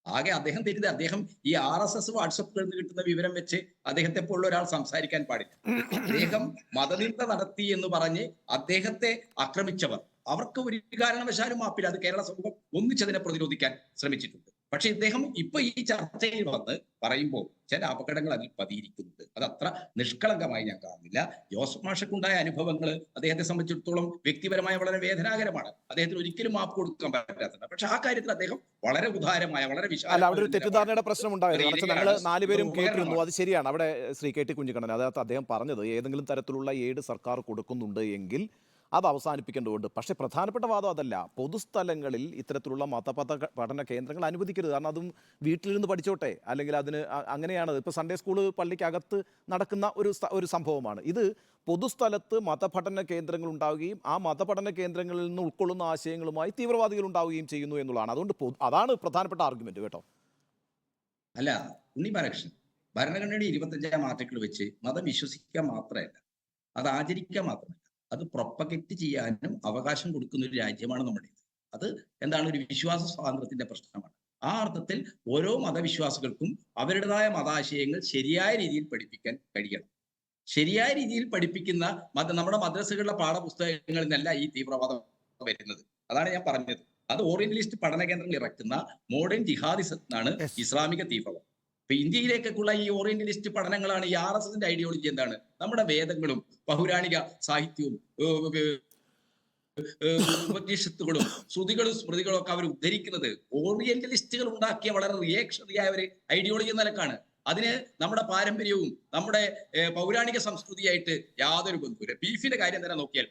ആകെ അദ്ദേഹം അദ്ദേഹം ഈ RSS വാട്സപ്പിൽ നിന്ന് കിട്ടുന്ന വിവരം വെച്ച് അദ്ദേഹത്തെ പോലുള്ള ഒരാൾ സംസാരിക്കാൻ പാടില്ല. അദ്ദേഹം മതനിന്ദ നടത്തി എന്ന് പറഞ്ഞ് അദ്ദേഹത്തെ ആക്രമിച്ചവർ, അവർക്ക് ഒരു കാരണവശാലും മാപ്പില്ല. അത് കേരള സമൂഹം ഒന്നിച്ചതിനെ പ്രതിരോധിക്കാൻ ശ്രമിച്ചിട്ടുണ്ട്. പക്ഷെ ഇദ്ദേഹം ഇപ്പൊ ഈ ചർച്ചയിൽ വന്ന് പറയുമ്പോൾ ചില അപകടങ്ങൾ അതിൽ പതിയിരിക്കുന്നുണ്ട്. അത് അത്ര നിഷ്കളങ്കമായി ഞാൻ കാണുന്നില്ല. ജോസഫ് മാഷക്കുണ്ടായ അനുഭവങ്ങൾ അദ്ദേഹത്തെ സംബന്ധിച്ചിടത്തോളം വ്യക്തിപരമായ വളരെ വേദനാകരമാണ്. അദ്ദേഹത്തിന് ഒരിക്കലും മാപ്പ് കൊടുക്കാൻ പറ്റാത്തത്. പക്ഷെ ആ കാര്യത്തിൽ അദ്ദേഹം വളരെ ഉദാരമായ, വളരെ വിശാല, അവിടെ ഒരു തെറ്റിദ്ധാരണയുടെ പ്രശ്നം ഉണ്ടായിരുന്നു. ഞങ്ങൾ 4 പേരും കേട്ടിരുന്നു, അത് ശരിയാണ്. അവിടെ ശ്രീ KT കുഞ്ഞിക്കണ്ണൻ, അതായത് അദ്ദേഹം പറഞ്ഞത് ഏതെങ്കിലും തരത്തിലുള്ള എയ്ഡ് സർക്കാർ കൊടുക്കുന്നുണ്ട് എങ്കിൽ അത് അവസാനിപ്പിക്കേണ്ടതുണ്ട്. പക്ഷേ പ്രധാനപ്പെട്ട വാദം അതല്ല. പൊതുസ്ഥലങ്ങളിൽ ഇത്തരത്തിലുള്ള പഠന കേന്ദ്രങ്ങൾ അനുവദിക്കരുത്. കാരണം അതും വീട്ടിലിരുന്ന് പഠിച്ചോട്ടെ, അല്ലെങ്കിൽ അതിന് അങ്ങനെയാണ്. ഇപ്പോൾ സൺഡേ സ്കൂള് പള്ളിക്കകത്ത് നടക്കുന്ന ഒരു സംഭവമാണ് ഇത്. പൊതുസ്ഥലത്ത് മതപഠന കേന്ദ്രങ്ങൾ ഉണ്ടാവുകയും ആ മതപഠന കേന്ദ്രങ്ങളിൽ നിന്ന് ഉൾക്കൊള്ളുന്ന ആശയങ്ങളുമായി തീവ്രവാദികൾ ഉണ്ടാവുകയും ചെയ്യുന്നു എന്നുള്ളതാണ്. അതുകൊണ്ട് അതാണ് പ്രധാനപ്പെട്ട ആർഗ്യുമെന്റ് കേട്ടോ. അല്ല ഉണ്ണി ബാലകൃഷ്ണൻ, ഭരണഘടനയുടെ 25-ാം ആർട്ടിക്കിൾ വെച്ച് മതം വിശ്വസിക്കാൻ മാത്രമല്ല, അത് ആചരിക്കാൻ മാത്രമല്ല, അത് പ്രൊപ്പഗേറ്റ് ചെയ്യാനും അവകാശം കൊടുക്കുന്ന ഒരു രാജ്യമാണ് നമ്മുടേത്. അത് എന്താണ്, ഒരു വിശ്വാസ സ്വാതന്ത്ര്യത്തിന്റെ പ്രശ്നമാണ്. ആ അർത്ഥത്തിൽ ഓരോ മതവിശ്വാസികൾക്കും അവരുടേതായ മതാശയങ്ങൾ ശരിയായ രീതിയിൽ പഠിപ്പിക്കാൻ കഴിയണം. ശരിയായ രീതിയിൽ പഠിപ്പിക്കുന്ന നമ്മുടെ മദ്രസകളിലെ പാഠപുസ്തകങ്ങളിൽ നിന്നല്ല ഈ തീവ്രവാദം വരുന്നത്. അതാണ് ഞാൻ പറഞ്ഞത്. അത് ഓറിയന്റലിസ്റ്റ് പഠന കേന്ദ്രങ്ങൾ ഇറക്കുന്ന മോഡേൺ ജിഹാദിസത്തിനാണ് ഇസ്ലാമിക തീവ്രവാദം. ഇപ്പൊ ഇന്ത്യയിലേക്കുള്ള ഈ ഓറിയന്റലിസ്റ്റ് പഠനങ്ങളാണ് ഈ RSSന്റെ ഐഡിയോളജി. എന്താണ്? നമ്മുടെ വേദങ്ങളും പൗരാണിക സാഹിത്യവും ഉപനിഷത്തുകളും ശ്രുതികളും സ്മൃതികളും ഒക്കെ അവർ ഉദ്ധരിക്കുന്നത് ഓറിയന്റലിസ്റ്റുകൾ ഉണ്ടാക്കിയ വളരെ റിയാക്ഷണറിയായ ഒരു ഐഡിയോളജി നിലക്കാണ്. അതിന് നമ്മുടെ പാരമ്പര്യവും നമ്മുടെ പൗരാണിക സംസ്കൃതിയായിട്ട് യാതൊരു ബന്ധവുമില്ല. ബീഫിന്റെ കാര്യം തന്നെ നോക്കിയാൽ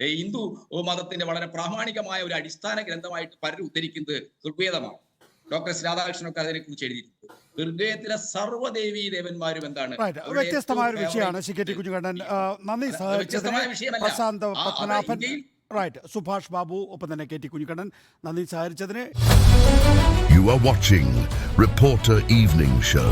ഹിന്ദു മതത്തിന്റെ വളരെ പ്രാമാണികമായ ഒരു അടിസ്ഥാന ഗ്രന്ഥമായിട്ട് പലരും ഉദ്ധരിക്കുന്നത് ഋഗ്വേദമാണ്. ഡോക്ടർ രാധാകൃഷ്ണനൊക്കെ അതിനെക്കുറിച്ച് എഴുതിയിട്ടുണ്ട്. ഋഗ്വേദത്തിലെ സർവ്വദേവീ ദേവന്മാരും എന്താണ് വ്യത്യസ്തമായ ഒരു വിഷയമാണ് CKT കുഞ്ഞുകണ്ണൻ. നന്ദി സഹകരിച്ചതിന്. പ്രശാന്ത് പത്മനാഭൻ, റൈറ്റ്, സുഭാഷ് ബാബു, ഒപ്പം തന്നെ KT കുഞ്ഞുകണ്ണൻ, നന്ദി സഹകരിച്ചതിന്. You are watching Reporter Evening Show.